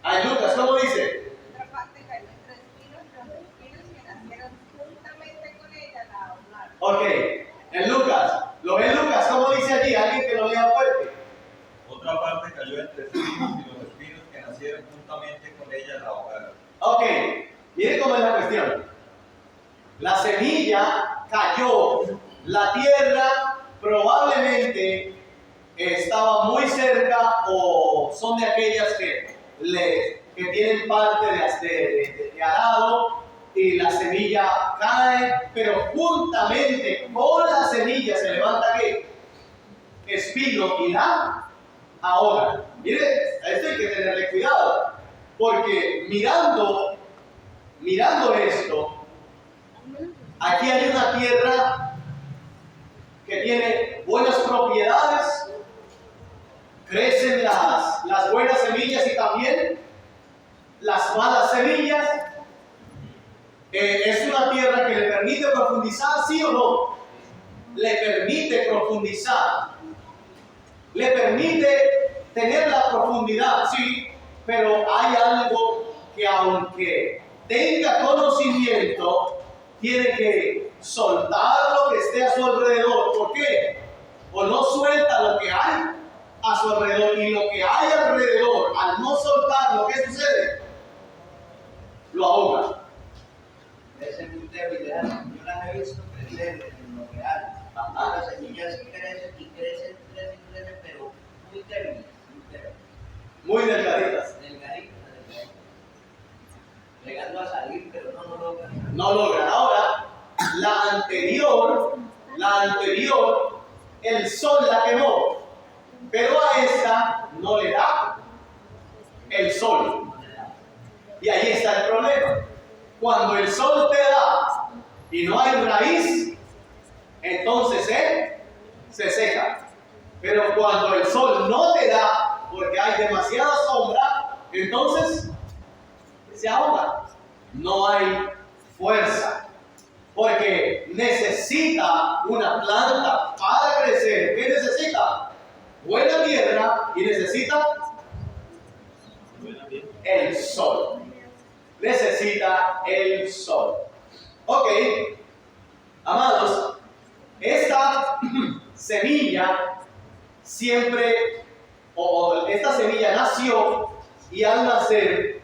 A: En Lucas, ¿cómo dice?
B: Otra parte cayó entre espinos, los espinos que nacieron juntamente con ella la ahogaron.
A: Ok, en Lucas, ¿lo ven Lucas? ¿Cómo dice allí? Alguien que lo lea fuerte.
C: Otra parte cayó entre espinos y los espinos que nacieron juntamente con ella la ahogaron.
A: Ok, miren cómo es la cuestión. La semilla cayó, la tierra probablemente estaba muy cerca o son de aquellas que tienen parte de arado y la semilla cae, pero juntamente con la semilla se levanta ¿qué? Espino y la ahoga. Mire, a esto hay que tenerle cuidado, porque mirando esto, aquí hay una tierra que tiene buenas propiedades, crecen las buenas semillas y también las malas semillas. Es una tierra que le permite profundizar, ¿sí o no? Le permite profundizar, le permite tener la profundidad, sí, pero hay algo que aunque tenga conocimiento, tiene que soltar lo que esté a su alrededor. ¿Por qué? O no suelta lo que hay a su alrededor, y lo que hay alrededor, al no soltar, ¿qué sucede? Lo ahoga.
D: Es muy débil, yo las he visto crecer en lo real. Las semillas crecen y crecen, pero muy débiles,
A: Muy delgaditas.
D: delgaditas, llegando a salir, pero no logran.
A: No logran. Ahora, la anterior, el sol la quemó, pero a esta no le da el sol. Y ahí está el problema. Cuando el sol te da y no hay raíz, entonces se seca. Pero cuando el sol no te da, porque hay demasiada sombra, entonces se ahoga. No hay fuerza. Porque necesita una planta para crecer. ¿Qué necesita? Buena tierra, y necesita el sol. Necesita el sol. Ok, amados, esta semilla siempre, o esta semilla nació y al nacer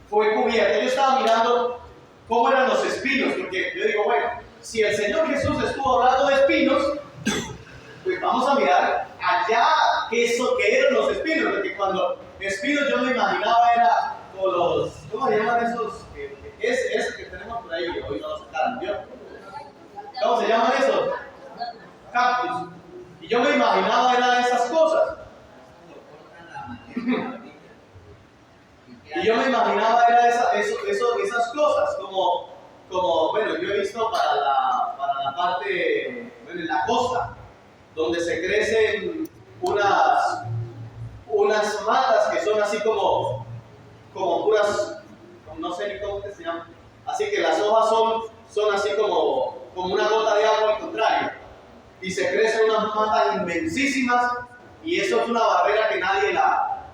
A: fue cubierta. Yo estaba mirando cómo eran los espinos, porque yo digo, bueno, si el Señor Jesús estuvo hablando de espinos, pues vamos a mirar allá qué eran los espinos, porque cuando espinos yo me imaginaba era como los, ¿cómo se llaman esos? Ese que tenemos por ahí, hoy no lo sacaron, ¿vio? ¿Cómo se llaman esos? Cactus. Y yo me imaginaba era esas cosas. Y yo me imaginaba era esas cosas, como, bueno, yo he visto para la parte, bueno, en la costa, donde se crecen unas matas que son así como puras, no sé ni cómo se llaman, así que las hojas son así como una gota de agua al contrario, y se crecen unas matas inmensísimas, y eso es una barrera que nadie la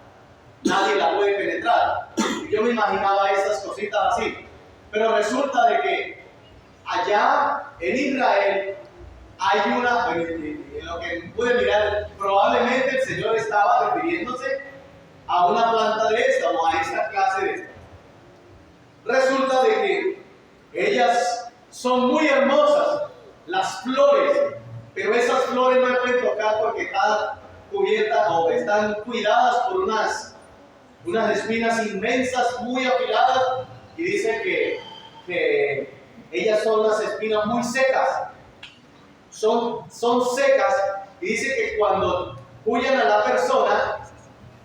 A: puede penetrar. Yo me imaginaba esas cositas así, pero resulta de que allá en Israel hay en lo que pude mirar, probablemente el Señor estaba refiriéndose a una planta de esta o a esta clase de esta. Resulta de que ellas son muy hermosas, las flores, pero esas flores no se pueden tocar porque están cubiertas o están cuidadas por unas espinas inmensas, muy afiladas, y dice que ellas son unas espinas muy secas. Son secas, y dice que cuando huyen a la persona,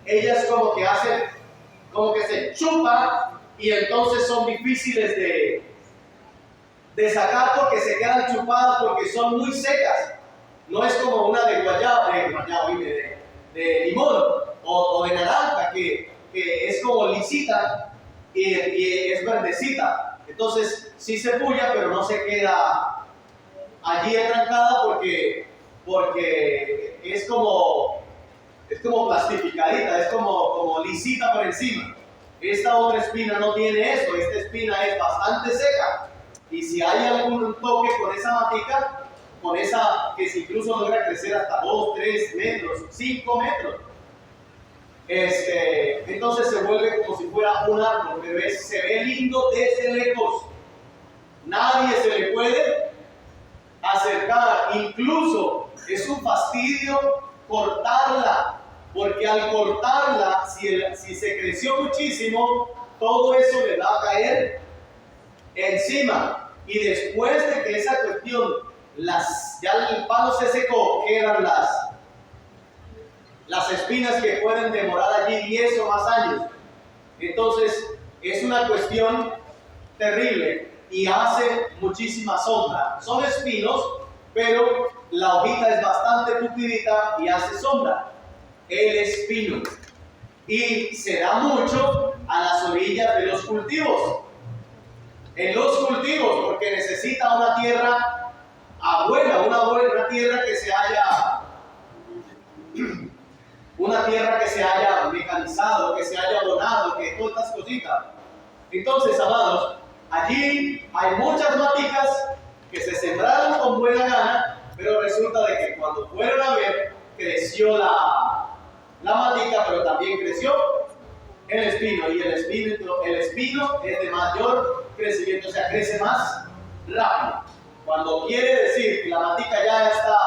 A: ellas como que se chupan, y entonces son difíciles de sacar porque se quedan chupadas porque son muy secas. No es como una de de limón o de naranja que es como lisita y es verdecita. Entonces sí se puya, pero no se queda allí atrancada porque es como plastificadita, es como lisita por encima. Esta otra espina no tiene eso, esta espina es bastante seca, y si hay algún toque con esa matica, con esa que incluso logra crecer hasta 2, 3 metros, 5 metros, entonces se vuelve como si fuera un árbol, pero se ve lindo desde lejos. Nadie se le puede acercar, incluso es un fastidio cortarla, porque al cortarla, si se creció muchísimo, todo eso le va a caer encima, y después de que esa cuestión, ya el palo se secó, quedan las espinas que pueden demorar allí 10 o más años. Entonces es una cuestión terrible y hace muchísima sombra. Son espinos, pero la hojita es bastante tupidita y hace sombra. El espino, y se da mucho a las orillas de los cultivos. En los cultivos, porque necesita una tierra buena, una tierra que se haya mecanizado, que se haya abonado, que todas estas cositas. Entonces, amados, allí hay muchas maticas que se sembraron con buena gana, pero resulta de que cuando fueron a ver, creció la matica, pero también creció el espino, y el espino es de mayor crecimiento, o sea, crece más rápido. Cuando quiere decir que la matica ya está,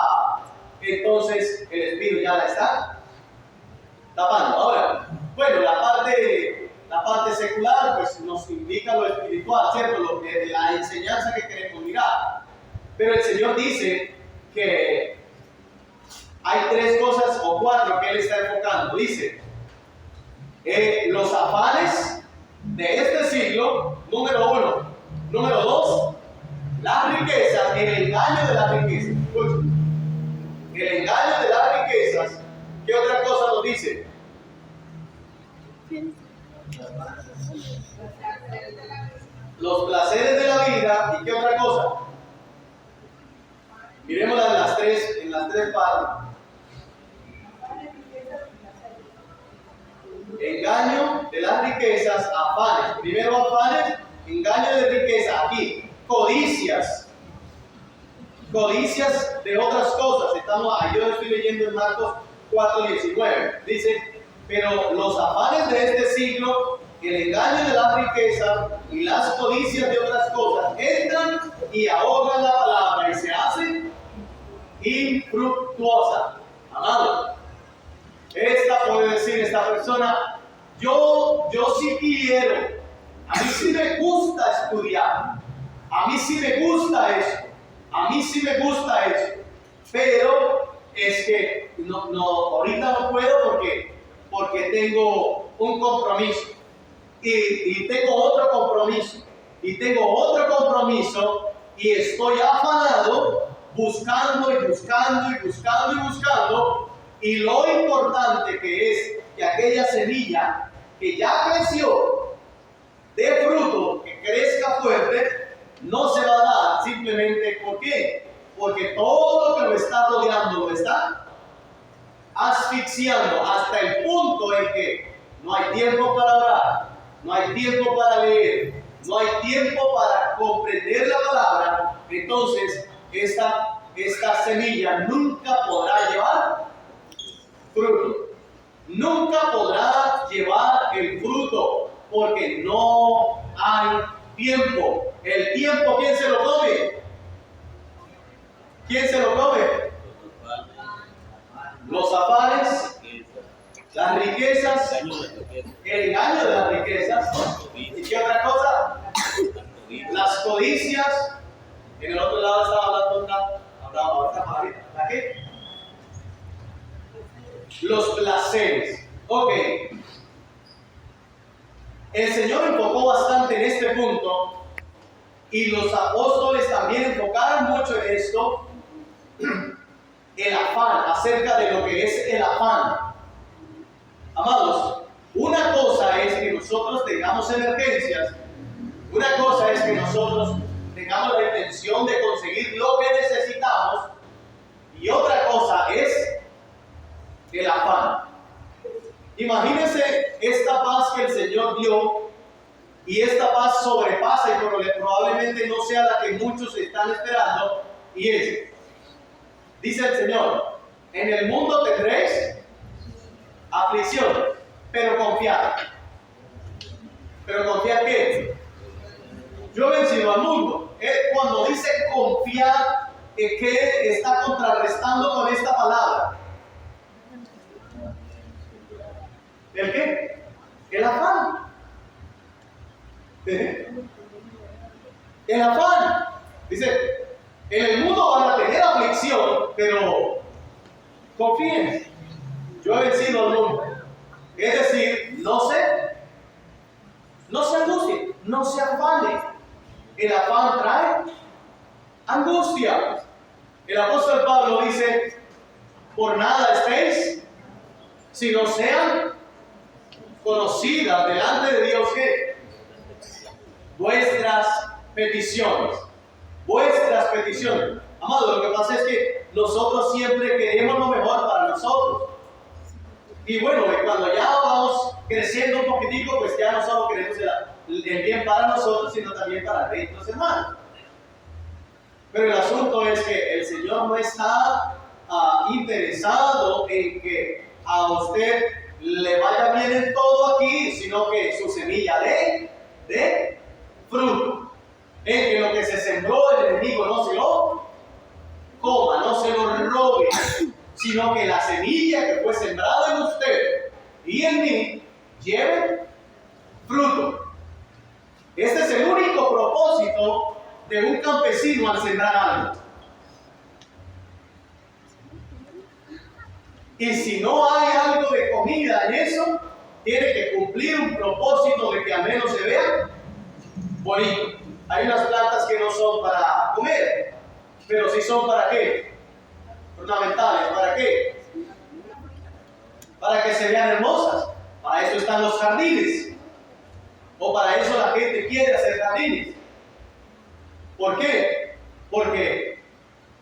A: entonces el espino ya la está tapando. Ahora, bueno, la parte secular pues nos indica lo espiritual, ¿cierto? Lo que la enseñanza que queremos mirar. Pero el Señor dice que hay 3 cosas o 4 que Él está enfocando. Dice, los afanes de este siglo, número 1. Número 2, las riquezas, el engaño de las riquezas. El engaño de las riquezas. ¿Qué otra cosa nos dice? Los placeres de la vida. ¿Y qué otra cosa? Miremosla en las tres partes. Engaño de las riquezas, afanes. Primero afanes, engaño de riqueza. Aquí, codicias. Codicias de otras cosas. Está estamos, ahí yo estoy leyendo en Marcos 4:19. Dice, pero los afanes de este siglo, el engaño de la riqueza y las codicias de otras cosas entran y ahogan la palabra y se hacen infructuosa. Amado, puede decir esta persona, yo sí quiero, a mí sí me gusta estudiar, a mí sí me gusta esto, a mí sí me gusta esto, pero es que ahorita no puedo porque tengo un compromiso y tengo otro compromiso y tengo otro compromiso y estoy afanado buscando y buscando y buscando y buscando, y lo importante que es que aquella semilla que ya creció dé fruto, que crezca fuerte, no se va a dar simplemente ¿por qué? Porque todo lo que lo está rodeando lo está asfixiando hasta el punto en que no hay tiempo para orar, no hay tiempo para leer, no hay tiempo para comprender la palabra. Entonces esta semilla nunca podrá llevar fruto, nunca podrá llevar el fruto porque no hay tiempo. El tiempo, ¿quién se lo come? ¿Quién se lo come? Los afanes, las riquezas, el engaño de las riquezas. ¿Y qué otra cosa? Las codicias. En el otro lado estaba hablando ¿la qué? Los placeres. Ok. El Señor enfocó bastante en este punto y los apóstoles también enfocaron mucho en esto. El afán, acerca de lo que es el afán. Amados, una cosa es que nosotros tengamos emergencias, una cosa es que nosotros tengamos la intención de conseguir lo que necesitamos, y otra cosa es el afán. Imagínense esta paz que el Señor dio, y esta paz sobrepasa y probablemente no sea la que muchos están esperando, y es, dice el Señor, en el mundo tendréis aflicción, pero confiad. ¿Pero confiad qué? Yo he vencido al mundo. Cuando dice confiar, ¿qué está contrarrestando con esta palabra? ¿El qué? El afán. El afán. Dice, en el mundo van a tener aflicción, pero confíen. Yo he vencido al mundo. Es decir, no se angustien, no se afanen. El afán trae angustia. El apóstol Pablo dice, por nada estéis, si no sean conocidas delante de Dios que vuestras peticiones. Vuestras peticiones. Amado, lo que pasa es que nosotros siempre queremos lo mejor para nosotros. Y bueno, cuando ya vamos creciendo un poquitico, pues ya no solo queremos el bien para nosotros, sino también para nuestros hermanos. Pero el asunto es que el Señor no está interesado en que a usted le vaya bien en todo aquí, sino que su semilla dé fruto. En que lo que se sembró el enemigo no se lo coma, no se lo robe, sino que la semilla que fue sembrada en usted y en mí lleve fruto. Este es el único propósito de un campesino al sembrar algo. Y si no hay algo de comida en eso, tiene que cumplir un propósito de que al menos se vea bonito. Hay unas plantas que no son para comer, pero sí son para qué? Ornamentales. ¿Para qué? Para que se vean hermosas. Para eso están los jardines. O para eso la gente quiere hacer jardines. ¿Por qué? Porque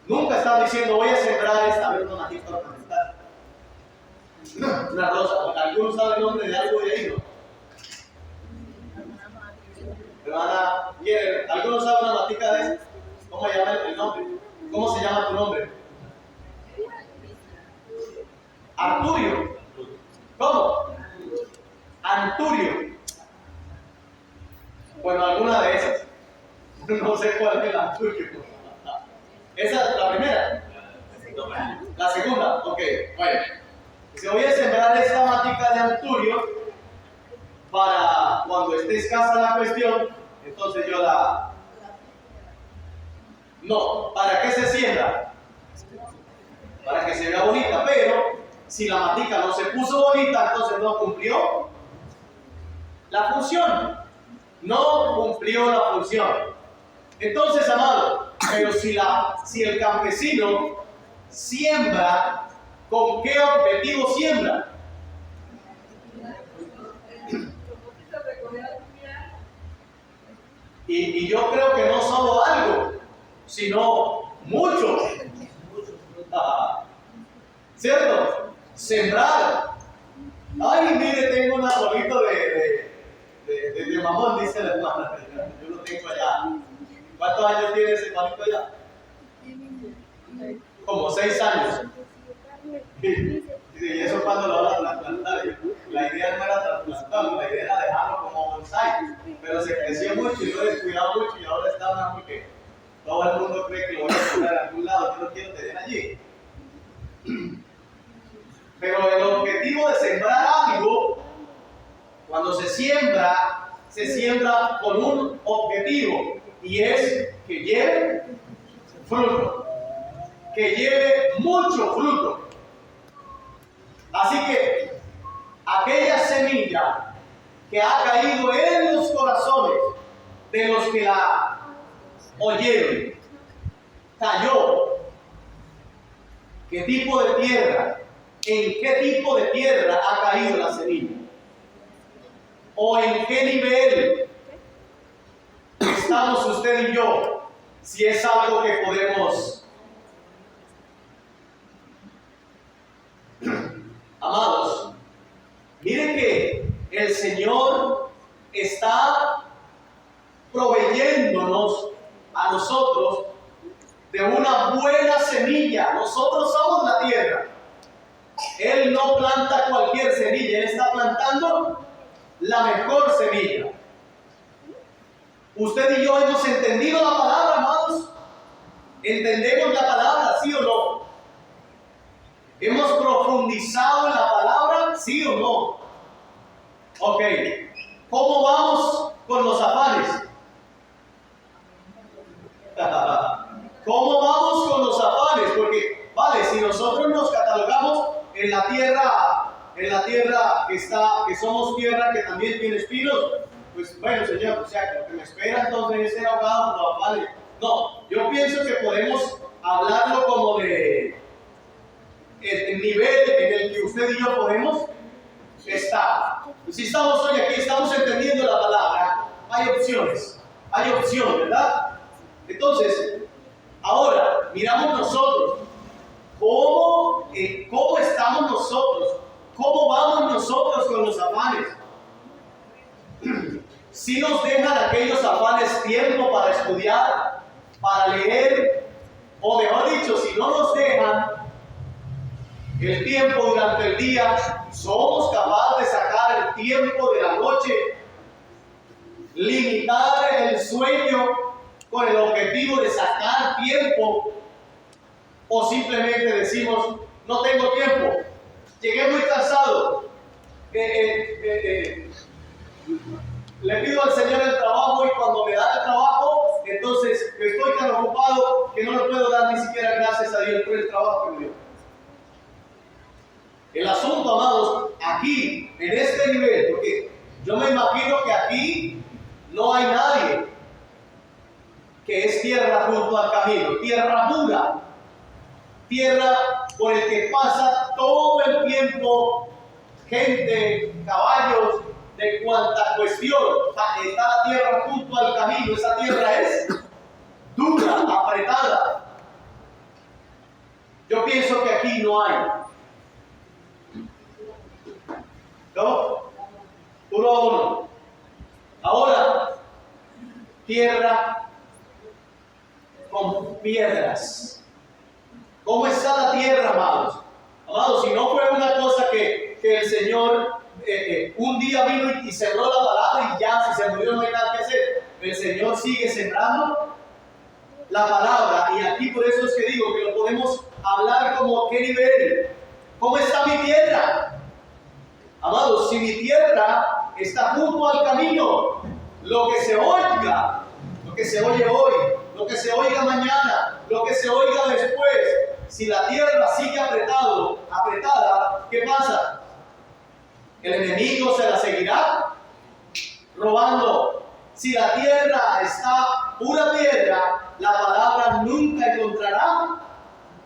A: nunca están diciendo voy a sembrar esta vez una matita ornamental. Una rosa. ¿Alguno sabe el nombre de algo de ahí, no? Hermana, ¿alguno sabe una matica de esas? ¿Cómo se llama el nombre? ¿Cómo se llama tu nombre? Arturio. ¿Cómo? Anturio. Bueno, alguna de esas. No sé cuál es la Anturio. Esa es la primera. La segunda, ok. Bueno, si voy a sembrar esta matica de Anturio para cuando esté escasa la cuestión, entonces yo la... No, ¿para qué se siembra? Para que se vea bonita, pero si la matica no se puso bonita, entonces no cumplió la función. No cumplió la función. Entonces, amado, pero si el campesino siembra, ¿con qué objetivo siembra? Y yo creo que no solo algo, sino mucho. ¿Cierto? Sembrar. Ay, mire, tengo un arbolito de mamón, dice la hermana. Yo lo tengo allá. ¿Cuántos años tiene ese arbolito allá? Como 6 años. Y eso cuando lo van a plantar. La idea no era trasplantarlo, la idea era dejarlo como bonsai. Pero se creció mucho y lo he descuidado mucho y ahora está más porque todo el mundo cree que lo voy a poner a algún lado. Yo lo quiero tener allí. Pero el objetivo de sembrar algo, cuando se siembra con un objetivo y es que lleve fruto, que lleve mucho fruto. Así que aquella semilla que ha caído en los corazones de los que la oyeron, cayó. ¿Qué tipo de tierra? ¿En qué tipo de tierra ha caído la semilla? ¿O en qué nivel estamos usted y yo? Si es algo que podemos... Amados, miren que el Señor está proveyéndonos a nosotros de una buena semilla. Nosotros somos la tierra. Él no planta cualquier semilla, Él está plantando la mejor semilla. Usted y yo hemos entendido la palabra, amados. ¿Entendemos la palabra, sí o no? ¿Hemos profundizado en la palabra, sí o no? Ok. ¿Cómo vamos con los afanes? ¿Cómo vamos con los afanes? Porque, vale, si nosotros nos catalogamos en la tierra que somos tierra que también tiene espinos, pues bueno, Señor, o sea, que lo que me espera entonces es ser ahogado por los afanes. No, yo pienso que podemos hablarlo como de el nivel en el que usted y yo podemos estar. Y si estamos hoy aquí, estamos entendiendo la palabra, hay opciones, ¿verdad? Entonces, ahora, miramos nosotros, ¿cómo estamos nosotros? ¿Cómo vamos nosotros con los afanes? Si nos dejan aquellos afanes tiempo para estudiar, para leer, o mejor dicho, si no nos dejan el tiempo durante el día, somos capaces de sacar el tiempo de la noche, limitar el sueño con el objetivo de sacar tiempo, o simplemente decimos, no tengo tiempo, llegué muy cansado, le pido al Señor el trabajo y cuando me da el trabajo, entonces estoy tan ocupado que no le puedo dar ni siquiera gracias a Dios por el trabajo que me dio. El asunto, amados, aquí, en este nivel, porque yo me imagino que aquí no hay nadie que es tierra junto al camino, tierra dura, tierra por el que pasa todo el tiempo gente, caballos, de cuanta cuestión. Está la tierra junto al camino, esa tierra es dura, apretada. Yo pienso que aquí no hay. ¿No? 1 a 1. Ahora, tierra con piedras. ¿Cómo está la tierra, amados? Amados, si no fue una cosa que el Señor un día vino y sembró la palabra y ya, si se murió no hay nada que hacer. El Señor sigue sembrando la palabra, y aquí por eso es que digo que lo podemos hablar como qué nivel. ¿Cómo está mi tierra? Amados, si mi tierra está junto al camino, lo que se oiga, lo que se oye hoy, lo que se oiga mañana, lo que se oiga después, si la tierra sigue apretada, ¿qué pasa? El enemigo se la seguirá robando. Si la tierra está pura piedra, la palabra nunca encontrará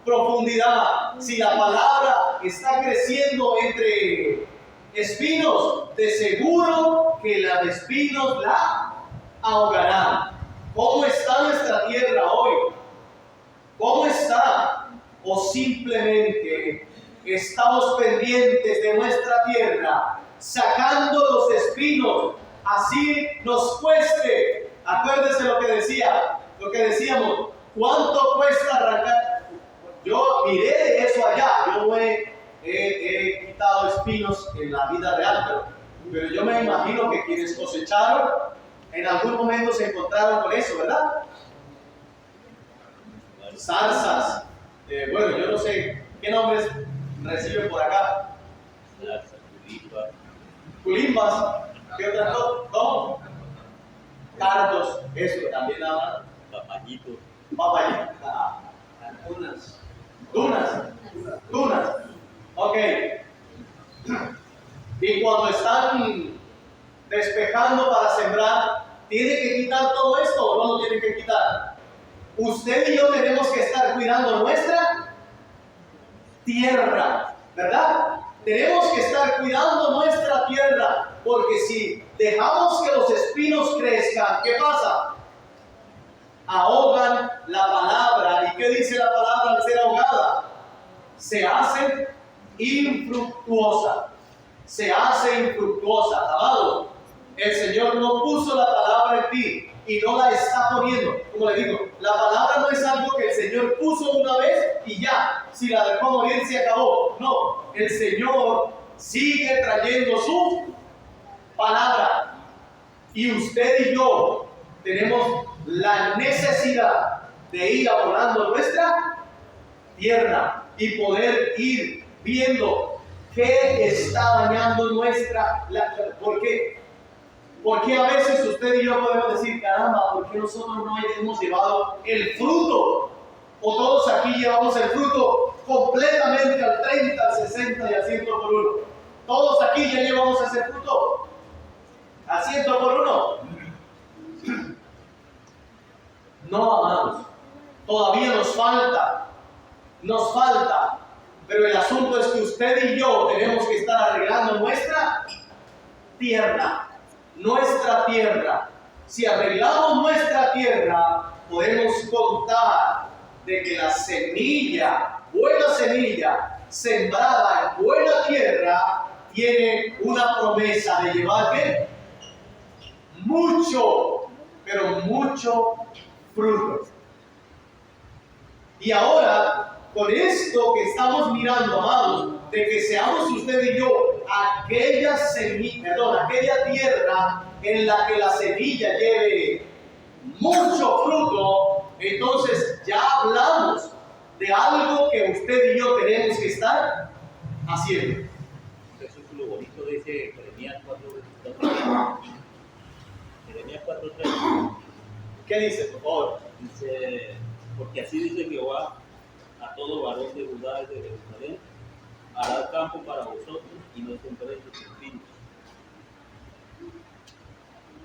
A: profundidad. Si la palabra está creciendo entre espinos, de seguro que los espinos la ahogarán. ¿Cómo está nuestra tierra hoy? ¿Cómo está? ¿O simplemente estamos pendientes de nuestra tierra, sacando los espinos, así nos cueste? Acuérdense lo que decíamos, ¿cuánto cuesta arrancar? Yo miré de eso allá, yo no he quitado espinos en la vida real, pero yo me imagino que quienes cosecharon, en algún momento se encontraron con eso, ¿verdad? Zarzas, bueno, yo no sé qué nombres reciben por acá. Culimbas, ¿qué otra cosa? ¿Cómo? Cardos, eso también hablan. Papayitos. Dunas. Ok. Y cuando están despejando para sembrar, ¿tiene que quitar todo esto o no lo tiene que quitar? Usted y yo tenemos que estar cuidando nuestra tierra, ¿verdad? Tenemos que estar cuidando nuestra tierra, porque si dejamos que los espinos crezcan, ¿qué pasa? Ahogan la palabra. ¿Y qué dice la palabra al ser ahogada? Se hace infructuosa. Amado, el Señor no puso la palabra en ti y no la está poniendo. Como le digo, la palabra no es algo que el Señor puso una vez y ya, si la dejó morir se acabó. No, el Señor sigue trayendo su palabra, y usted y yo tenemos la necesidad de ir abonando nuestra tierra y poder ir viendo qué está dañando porque a veces usted y yo podemos decir, caramba, ¿por qué nosotros no hemos llevado el fruto? O todos aquí llevamos el fruto completamente al 30, al 60 y al 100 por 1. Todos aquí ya llevamos ese fruto al 100 por 1. No, amados, todavía nos falta, pero el asunto es que usted y yo tenemos que estar arreglando nuestra tierra. Si arreglamos nuestra tierra, podemos contar de que la semilla, buena semilla, sembrada en buena tierra, tiene una promesa de llevar ¿qué? Mucho, pero mucho fruto. Y ahora, con esto que estamos mirando, amados, de que seamos usted y yo aquella tierra en la que la semilla lleve mucho fruto, entonces ya hablamos de algo que usted y yo tenemos que estar haciendo.
E: Eso es lo bonito de ese Jeremías 4:3. Jeremías 4:3.
A: ¿Qué dice, por favor?
E: Dice, porque así dice Jehová a todo varón de Judá y de Jerusalén, hará campo para vosotros y no sembréis los espinos.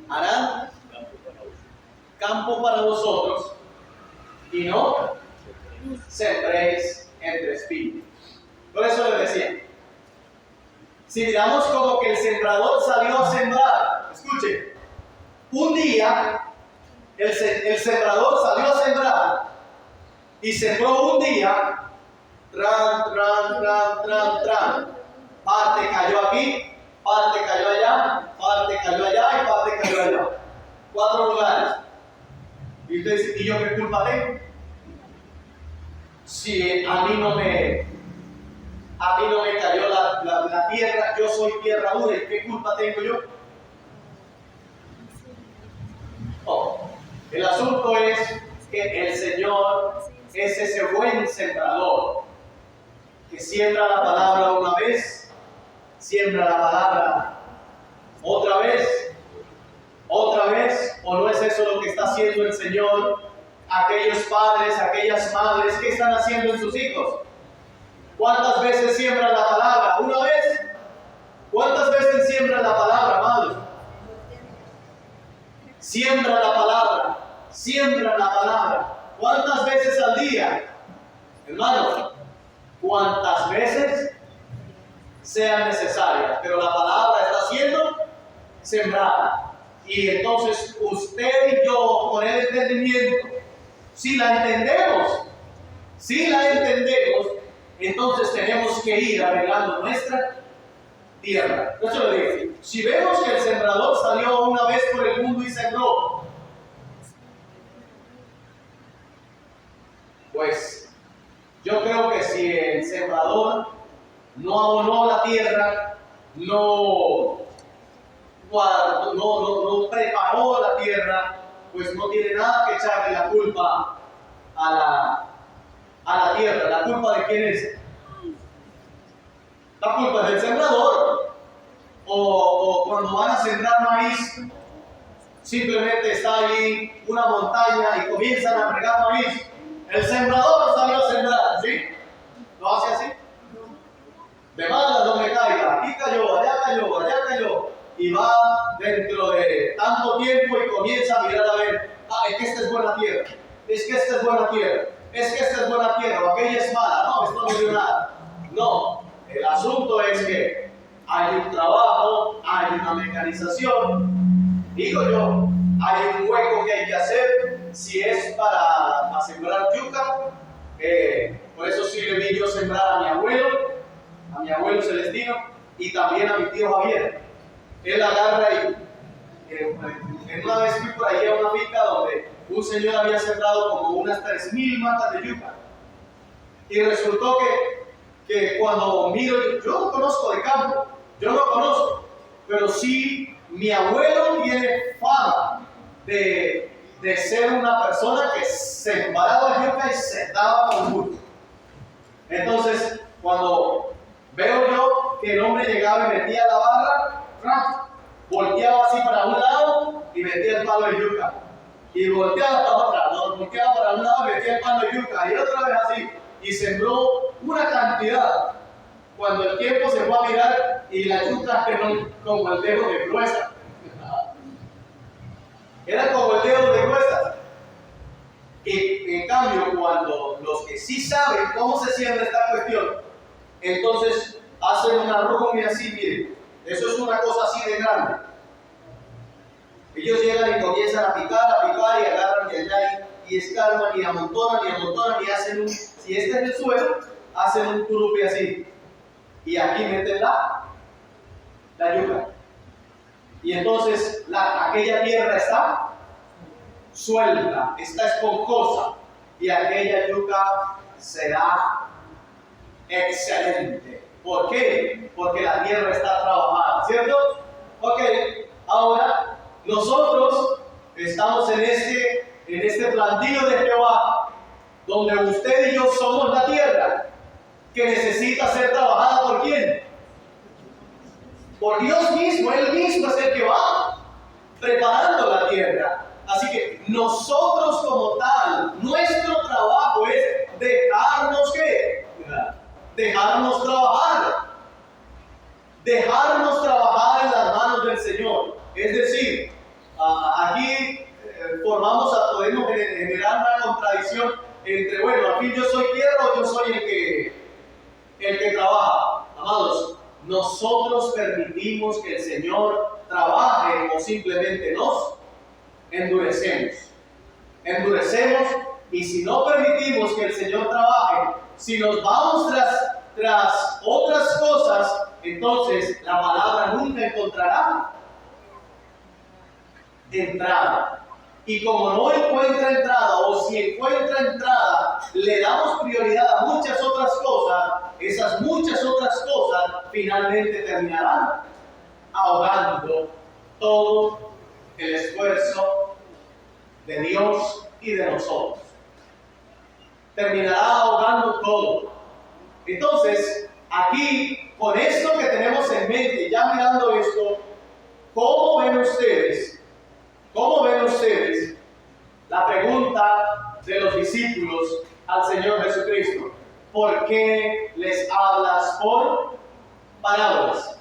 A: Harán
E: Campo para vosotros.
A: campo para vosotros y no sembréis entre espinos. Por eso les decía, si miramos como que el sembrador salió a sembrar, escuchen, un día el sembrador salió a sembrar y sembró un día, tran. Parte cayó aquí, parte cayó allá, parte cayó allá y parte cayó allá. 4 lugares. Y usted dice, ¿y yo qué culpa tengo? Si a mí no me a mí no me cayó la tierra, yo soy tierra dura, ¿y qué culpa tengo yo? No. El asunto es que el Señor es ese buen sembrador que siembra la palabra una vez, siembra la palabra otra vez, o no es eso lo que está haciendo el Señor. Aquellos padres, aquellas madres, ¿qué están haciendo en sus hijos? ¿Cuántas veces siembran la palabra? ¿Una vez? ¿Cuántas veces siembran la palabra, amados? Siembra la palabra, siembra la palabra. ¿Cuántas veces al día? Hermanos, cuántas veces sean necesarias, pero la palabra está siendo sembrada. Y entonces usted y yo, con el entendimiento, si la entendemos, entonces tenemos que ir arreglando nuestra tierra. Eso le digo. Si vemos que el sembrador salió una vez por el mundo y sembró, pues yo creo que si el sembrador no abonó la tierra, no preparó la tierra, pues no tiene nada que echarle la culpa a la tierra. ¿La culpa de quién es? La culpa es del sembrador. O cuando van a sembrar maíz, simplemente está ahí una montaña y comienzan a regar maíz. El sembrador salió a sembrar, ¿sí? ¿Lo hace así? De malas no me caiga, aquí cayó, allá cayó, allá cayó. Y va dentro de tanto tiempo y comienza a mirar a ver, es que esta es buena tierra, es que esta es buena tierra, es que esta es buena tierra, o aquella es mala, no, esto no dio nada. No, el asunto es que hay un trabajo, hay una mecanización, digo yo, hay un hueco que hay que hacer, si es para sembrar yuca, por eso sí le vi yo sembrar a mi abuelo Celestino, y también a mi tío Javier. Él agarra y en una vez fui por ahí a una finca donde un señor había sembrado como unas 3,000 matas de yuca. Y resultó que cuando miro, yo no conozco de campo, yo no conozco, pero sí mi abuelo tiene fama de ser una persona que sembraba yuca y se daba con gusto. Entonces, cuando veo yo que el hombre llegaba y metía la barra, volteaba así para un lado y metía el palo de yuca. Y volteaba para otro, volteaba para un lado y metía el palo de yuca. Y otra vez así. Y sembró una cantidad. Cuando el tiempo se fue a mirar y la yuca quedó como el dedo de gruesa. Era como el dedo de gruesa. Y en cambio, cuando los que sí saben cómo se siembra esta cuestión, entonces hacen una rumia así, miren. Eso es una cosa así de grande. Ellos llegan y comienzan a picar y agarran de allá y escarban y amontonan y hacen si este es el suelo, hacen un turupe así. Y aquí meten la yuca. Y entonces aquella tierra está suelta, está esponjosa y aquella yuca será excelente. ¿Por qué? Porque la tierra está trabajada, ¿cierto? Ok, ahora nosotros estamos en este plantío de Jehová, donde usted y yo somos la tierra que necesita ser trabajada ¿por quién? Por Dios mismo. Él mismo es el que va preparando la tierra. Así que nosotros como tal, nuestro trabajo es dejarnos ¿qué? Dejarnos trabajar en las manos del Señor. Es decir, aquí podemos generar una contradicción entre, bueno, al fin yo soy tierra o yo soy el que trabaja. Amados, nosotros permitimos que el Señor trabaje o simplemente nos endurecemos, y si no permitimos que el Señor trabaje, si nos vamos tras otras cosas, entonces la palabra nunca encontrará entrada. Y como no encuentra entrada, o si encuentra entrada, le damos prioridad a muchas otras cosas, esas muchas otras cosas finalmente terminarán ahogando todo el esfuerzo de Dios y de nosotros. Terminará ahogando todo. Entonces, aquí, con esto que tenemos en mente, ya mirando esto, ¿cómo ven ustedes? ¿Cómo ven ustedes la pregunta de los discípulos al Señor Jesucristo? ¿Por qué les hablas por parábolas?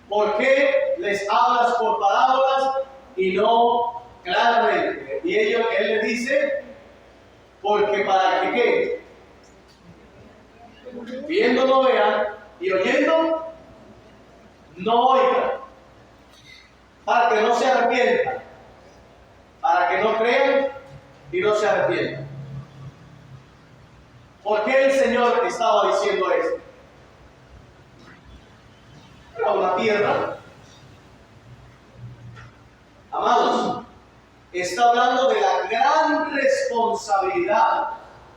A: ¿Por qué les hablas por parábolas y no claramente? Y él les dice, porque para que ¿qué? Viendo no vean y oyendo no oigan, para que no se arrepientan, para que no crean y no se arrepientan. ¿Por qué el Señor estaba diciendo esto? Era una tierra. Amados, está hablando de la gran responsabilidad.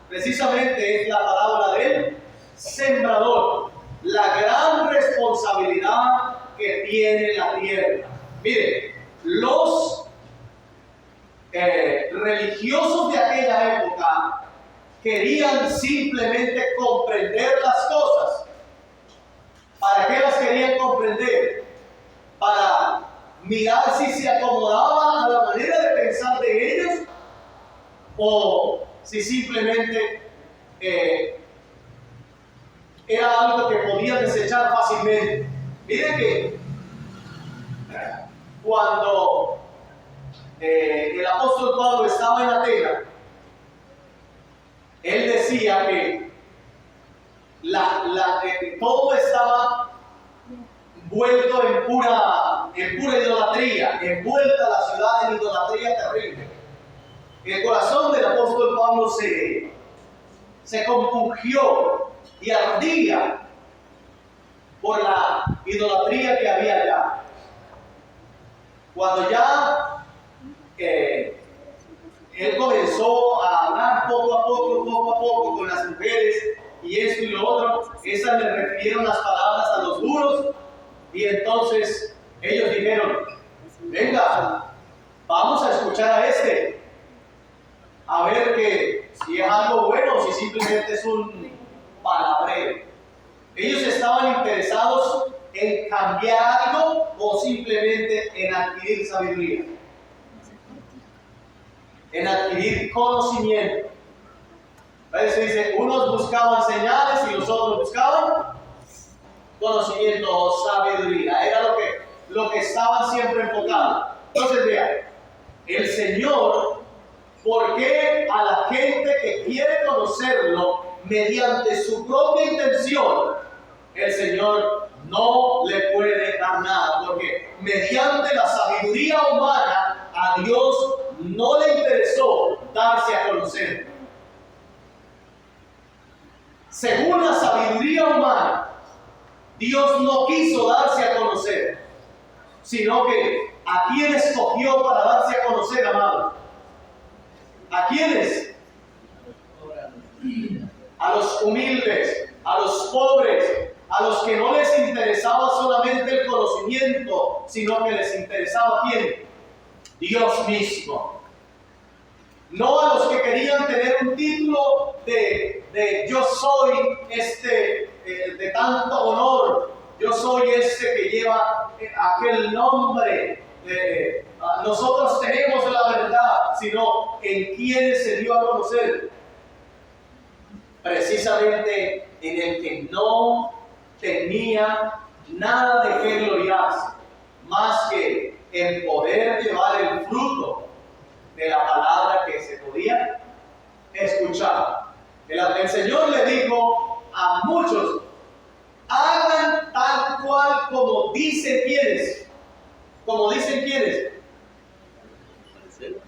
A: Precisamente es la parábola del sembrador. La gran responsabilidad que tiene la tierra. Miren, los religiosos de aquella época querían simplemente comprender las cosas. ¿Para qué las querían comprender? Para mirar si se acomodaban a la manera de pensar de ellos o si simplemente era algo que podían desechar fácilmente. Miren que cuando el apóstol Pablo estaba en Atenas, él decía que todo estaba envuelto en pura idolatría, envuelta la ciudad en idolatría terrible. El corazón del apóstol Pablo se compungió y ardía por la idolatría que había allá. Cuando ya él comenzó a hablar poco a poco con las mujeres y esto y lo otro, esas le refirieron las palabras a los duros y entonces ellos dijeron, venga, vamos a escuchar a este, a ver que si es algo bueno o si simplemente es un palabrero. Ellos estaban interesados en cambiar algo o simplemente en adquirir sabiduría, en adquirir conocimiento. Se dice, unos buscaban señales y los otros buscaban conocimiento o sabiduría. Era lo que estaban siempre enfocados. Entonces vean, el Señor, ¿por qué a la gente que quiere conocerlo mediante su propia intención, el Señor no le puede dar nada? Porque mediante la sabiduría humana a Dios no le interesó darse a conocer. Según la sabiduría humana, Dios no quiso darse a conocer, sino que ¿a quién escogió para darse a conocer, amados? ¿A quiénes? A los humildes, a los pobres, a los que no les interesaba solamente el conocimiento, sino que les interesaba ¿quién? Dios mismo. No a los que querían tener un título de yo soy de tanto honor, yo soy que lleva aquel nombre, nosotros tenemos la verdad, sino en quienes se dio a conocer. Precisamente en el que no tenía nada de qué gloriarse, más que en poder llevar el fruto de la palabra que se podía escuchar. El Señor le dijo a muchos, hagan tal cual como dicen quienes. ¿Como dicen quiénes?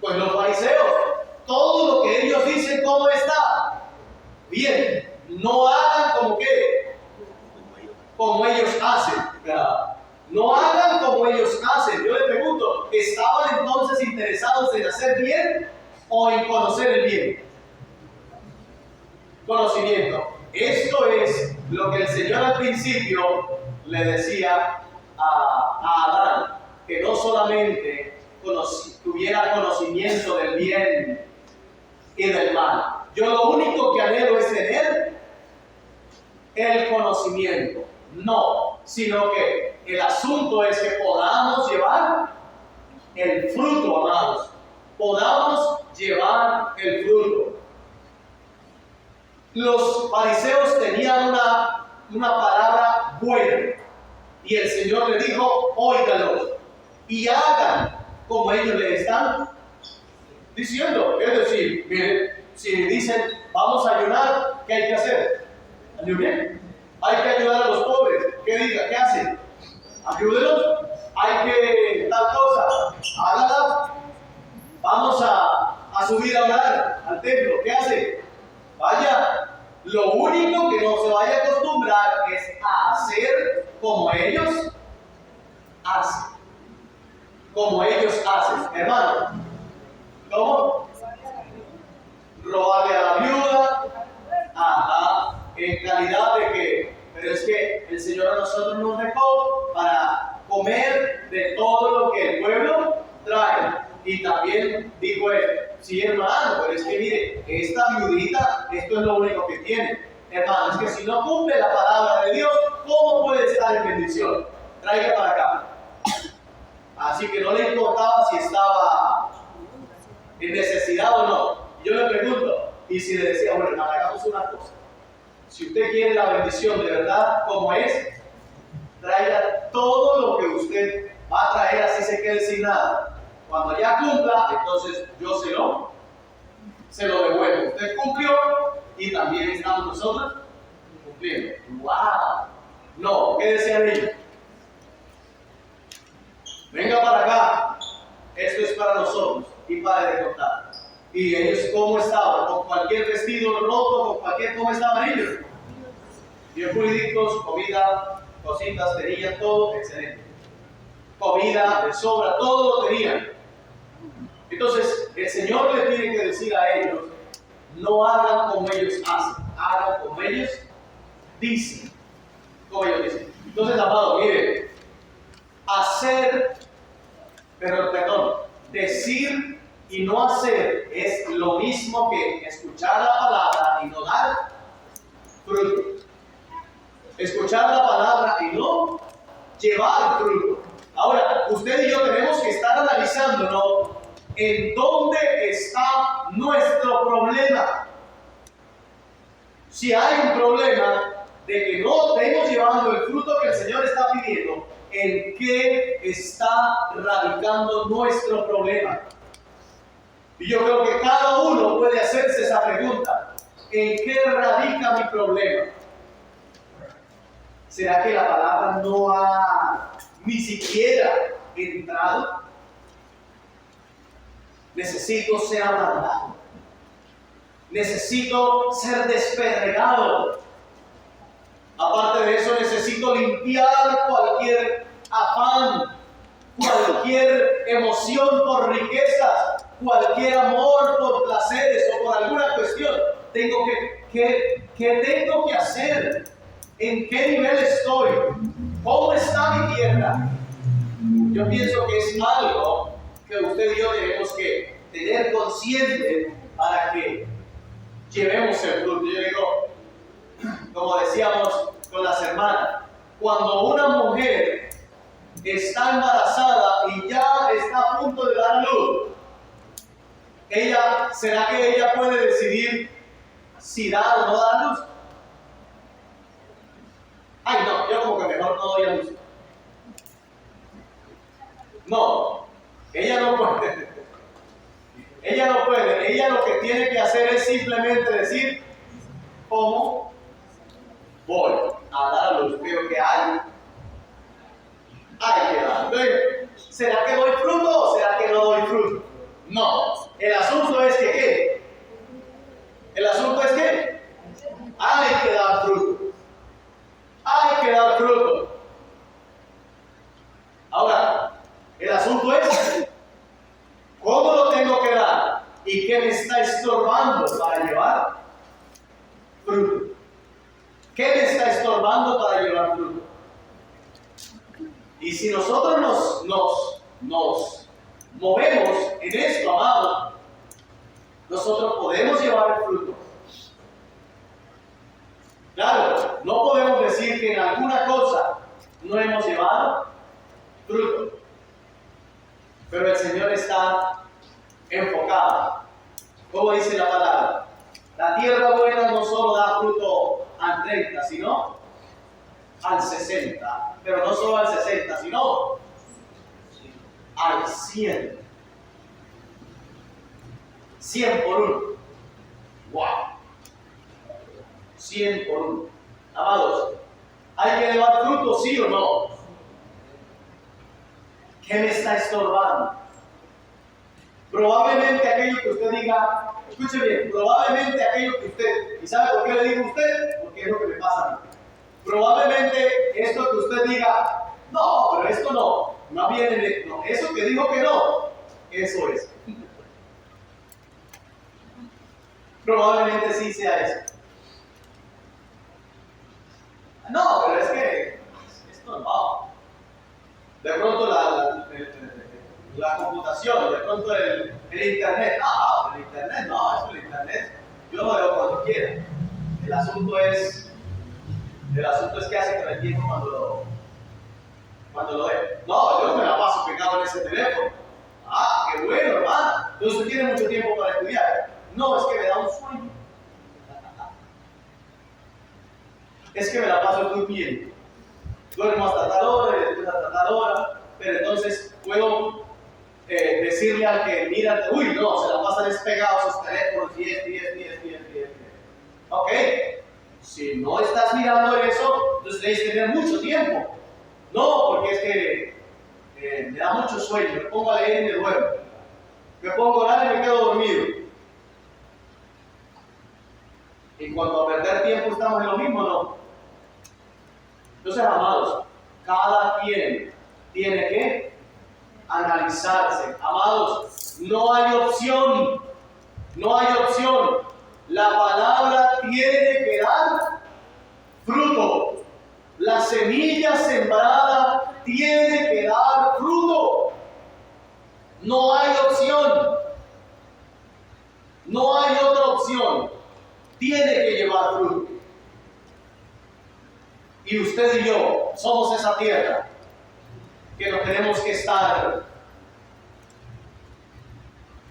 A: Pues los fariseos. Todo lo que ellos dicen, ¿cómo está? Bien. No hagan como que, como ellos hacen. No hagan como ellos hacen. Yo le pregunto, ¿estaban entonces interesados en hacer bien o en conocer el bien? Conocimiento. Esto es lo que el Señor al principio le decía a Adán, que no solamente tuviera conocimiento del bien y del mal. Yo lo único que anhelo es tener el conocimiento, no, sino que el asunto es que podamos llevar el fruto, amados, podamos llevar el fruto. Los fariseos tenían una palabra buena y el Señor le dijo, óigalos y hagan como ellos le están diciendo. Es decir, miren, si dicen vamos a ayunar, ¿qué hay que hacer? ¿Ayunen? Hay que ayudar a los pobres. ¿Qué diga? ¿Qué hacen? Ayúdenlos. Hay que tal cosa, hágala. Vamos a subir a orar al templo. ¿Qué hace? Vaya. Lo único que no se vaya a acostumbrar es a hacer como ellos hacen. Como ellos hacen, hermano. ¿Cómo? Robarle a la viuda. Ajá. En calidad de que, pero es que el Señor a nosotros nos dejó para comer de todo lo que el pueblo trae. Y también dijo él, sí, hermano, pero es que mire, esta viudita, esto es lo único que tiene. Hermano, es que si no cumple la palabra de Dios, ¿cómo puede estar en bendición? Traiga para acá. Así que no le importaba si estaba en necesidad o no. Yo le pregunto, y si le decía, bueno, hermano, hagamos una cosa. Si usted quiere la bendición de verdad como es, traiga todo lo que usted va a traer, así se quede sin nada. Cuando ya cumpla, entonces yo se lo devuelvo. Usted cumplió y también estamos nosotros cumpliendo. ¡Wow! No, ¿qué decían ellos? Venga para acá, esto es para nosotros y para de contar. Y ellos, ¿cómo estaban? Con cualquier vestido roto, con cualquier, ¿cómo estaban ellos? Bien puliditos, comida, cositas, tenían todo excelente. Comida de sobra, todo lo tenían. Entonces, el Señor le tiene que decir a ellos, no hagan como ellos hacen, hagan como ellos dicen. Como ellos dicen. Entonces, amado, mire, decir y no hacer es lo mismo que escuchar la palabra y no dar fruto. Escuchar la palabra y no llevar fruto. Ahora, usted y yo tenemos que estar analizándonos en dónde está nuestro problema. Si hay un problema de que no estemos llevando el fruto que el Señor está pidiendo, ¿en qué está radicando nuestro problema? Y yo creo que cada uno puede hacerse esa pregunta. ¿En qué radica mi problema? ¿Será que la palabra no ha ni siquiera entrado? Necesito ser ablandado. Necesito ser despedregado. Aparte de eso, necesito limpiar cualquier afán, cualquier emoción por riquezas, cualquier amor por placeres o por alguna cuestión. Tengo ¿qué tengo que hacer? ¿En qué nivel estoy? ¿Cómo está mi tierra? Yo pienso que es algo que usted y yo tenemos que tener consciente para que llevemos el fruto. Yo digo, como decíamos con las hermanas, cuando una mujer está embarazada y ya está a punto de dar luz, ¿será que ella puede decidir si dar o no dar luz? Ay, no, yo como que mejor no doy a luz. No, ella no puede. Ella no puede. Ella lo que tiene que hacer es simplemente decir, ¿cómo voy a dar a luz? Pero que hay que dar. Entonces, ¿será que doy fruto o será que no doy fruto? No. El asunto es que ¿qué? El asunto es que hay que dar fruto. Hay que dar fruto. Ahora, el asunto es ¿cómo lo tengo que dar? ¿Y qué me está estorbando para llevar fruto? nosotros nos movemos en esto, amado, nosotros podemos llevar el fruto. Claro, no podemos decir que en alguna cosa no hemos llevado fruto, pero el Señor está enfocado. Como dice la palabra, la tierra buena no solo da fruto al 30, sino al 60, pero no solo al 60, sino al 100. 100 por 1. ¡Wow! 100 por 1. Amados, ¿hay que llevar fruto, sí o no? ¿Qué me está estorbando? Probablemente aquello que usted diga, escuche bien, probablemente aquello que usted, ¿y sabe por qué le digo a usted? Porque es lo que me pasa a mí. Probablemente esto que usted diga, no, pero esto no viene, no, eso que dijo que no, eso es. Probablemente sí sea eso. No, pero es que esto no. De pronto la computación, de pronto el internet. El internet no, eso el internet yo lo veo cuando quiera. El asunto es que hace que me entiendo cuando lo veo. No, yo no me la paso pegado en ese teléfono. Qué bueno, hermano. Entonces usted tiene mucho tiempo para estudiar. No, es que me da un sueño. Es que me la paso durmiendo. Duermo hasta tal hora y después hasta tal hora. Pero entonces puedo decirle al que mira, uy, no, se la pasan despegados a sus teléfonos, 10. Ok, si no estás mirando eso, entonces debes tener mucho tiempo. No, porque es que me da mucho sueño, me pongo a leer y me duermo. Me pongo a orar y me quedo dormido. En cuanto a perder tiempo, estamos en lo mismo, ¿no? Entonces, amados, cada quien tiene que analizarse. Amados, no hay opción. No hay opción. La palabra tiene que dar fruto. La semilla sembrada tiene que dar fruto. No hay opción. No hay otra opción. Tiene que llevar fruto. Y usted y yo somos esa tierra que nos tenemos que estar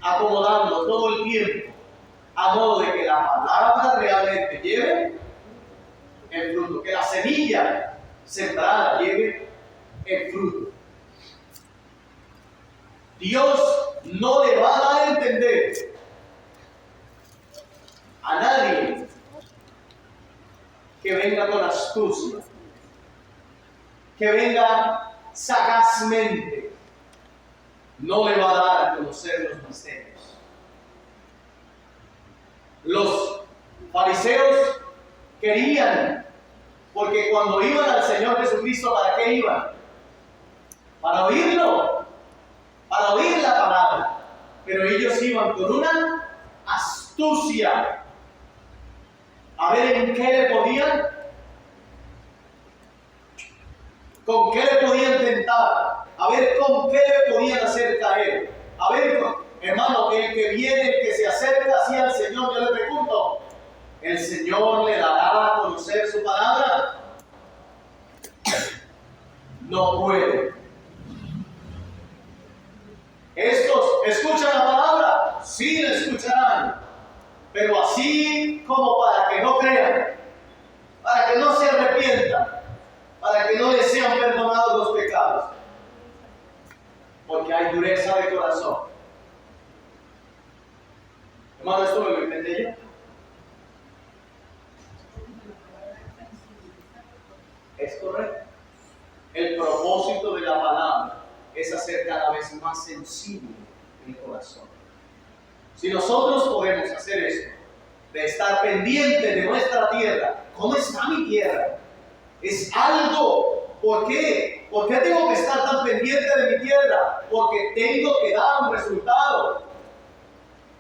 A: acomodando todo el tiempo a modo de que la palabra realmente lleve el fruto, que la semilla sembrada lleve el fruto. Dios no le va a dar a entender a nadie que venga con astucia, que venga sagazmente. No le va a dar a conocer los misterios. Los fariseos querían, porque cuando iban al Señor Jesucristo, ¿para qué iban? Para oírlo, para oír la palabra. Pero ellos iban con una astucia a ver en qué le podían, con qué le podían tentar, a ver con qué le podían hacer caer. A ver, hermano, el que viene, el que se acerca así al Señor, yo le pregunto, ¿el Señor le dará a conocer su palabra? No puede. ¿Estos escuchan la palabra? Sí la escucharán, pero así como para que no crean, para que no se arrepientan, para que no les sean perdonados los pecados, porque hay dureza de corazón. Hermano, ¿esto me lo inventé yo? Es correcto. El propósito de la palabra es hacer cada vez más sensible el corazón. Si nosotros podemos hacer esto, de estar pendiente de nuestra tierra, ¿cómo está mi tierra? Es algo. ¿Por qué? ¿Por qué tengo que estar tan pendiente de mi tierra? Porque tengo que dar un resultado.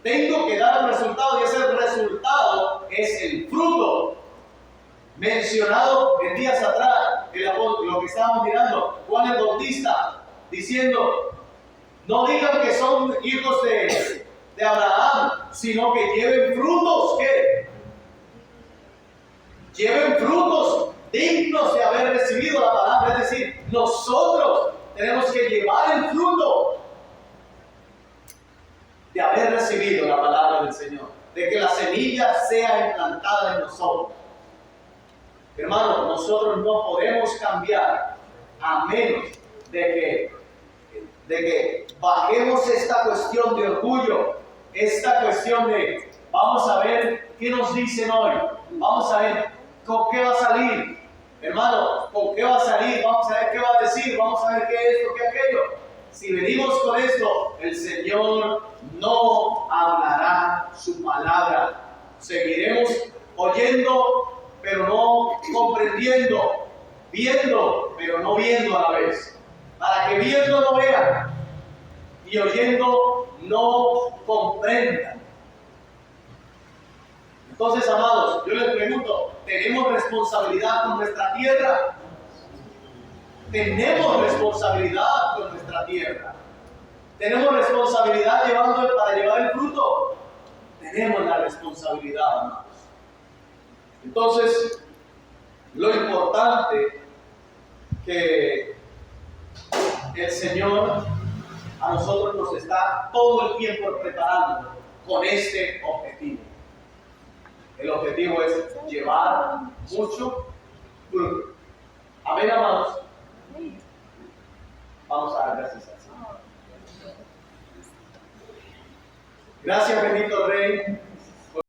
A: Tengo que dar un resultado y ese resultado es el fruto mencionado en días atrás. lo que estábamos mirando, Juan el Bautista, diciendo, no digan que son hijos de Abraham, sino que lleven frutos, ¿qué? Lleven frutos dignos de haber recibido la palabra, es decir, nosotros tenemos que llevar el fruto de haber recibido la palabra del Señor, de que la semilla sea implantada en nosotros. Hermanos, nosotros no podemos cambiar a menos de que bajemos esta cuestión de orgullo, esta cuestión de vamos a ver qué nos dicen hoy, vamos a ver con qué va a salir, hermano, con qué va a salir, vamos a ver qué va a decir, vamos a ver qué esto, qué aquello. Si venimos con esto, el Señor no hablará su palabra. Seguiremos oyendo, pero no comprendiendo, viendo, pero no viendo a la vez. Para que viendo no vean y oyendo no comprendan. Entonces, amados, yo les pregunto, ¿tenemos responsabilidad con nuestra tierra? Tenemos responsabilidad con nuestra tierra. Tenemos responsabilidad para llevar el fruto. Tenemos la responsabilidad, amados. Entonces, lo importante que el Señor a nosotros nos está todo el tiempo preparando con este objetivo. El objetivo es llevar mucho fruto. Amén, amados. Vamos a dar gracias al Señor. Gracias, bendito Rey.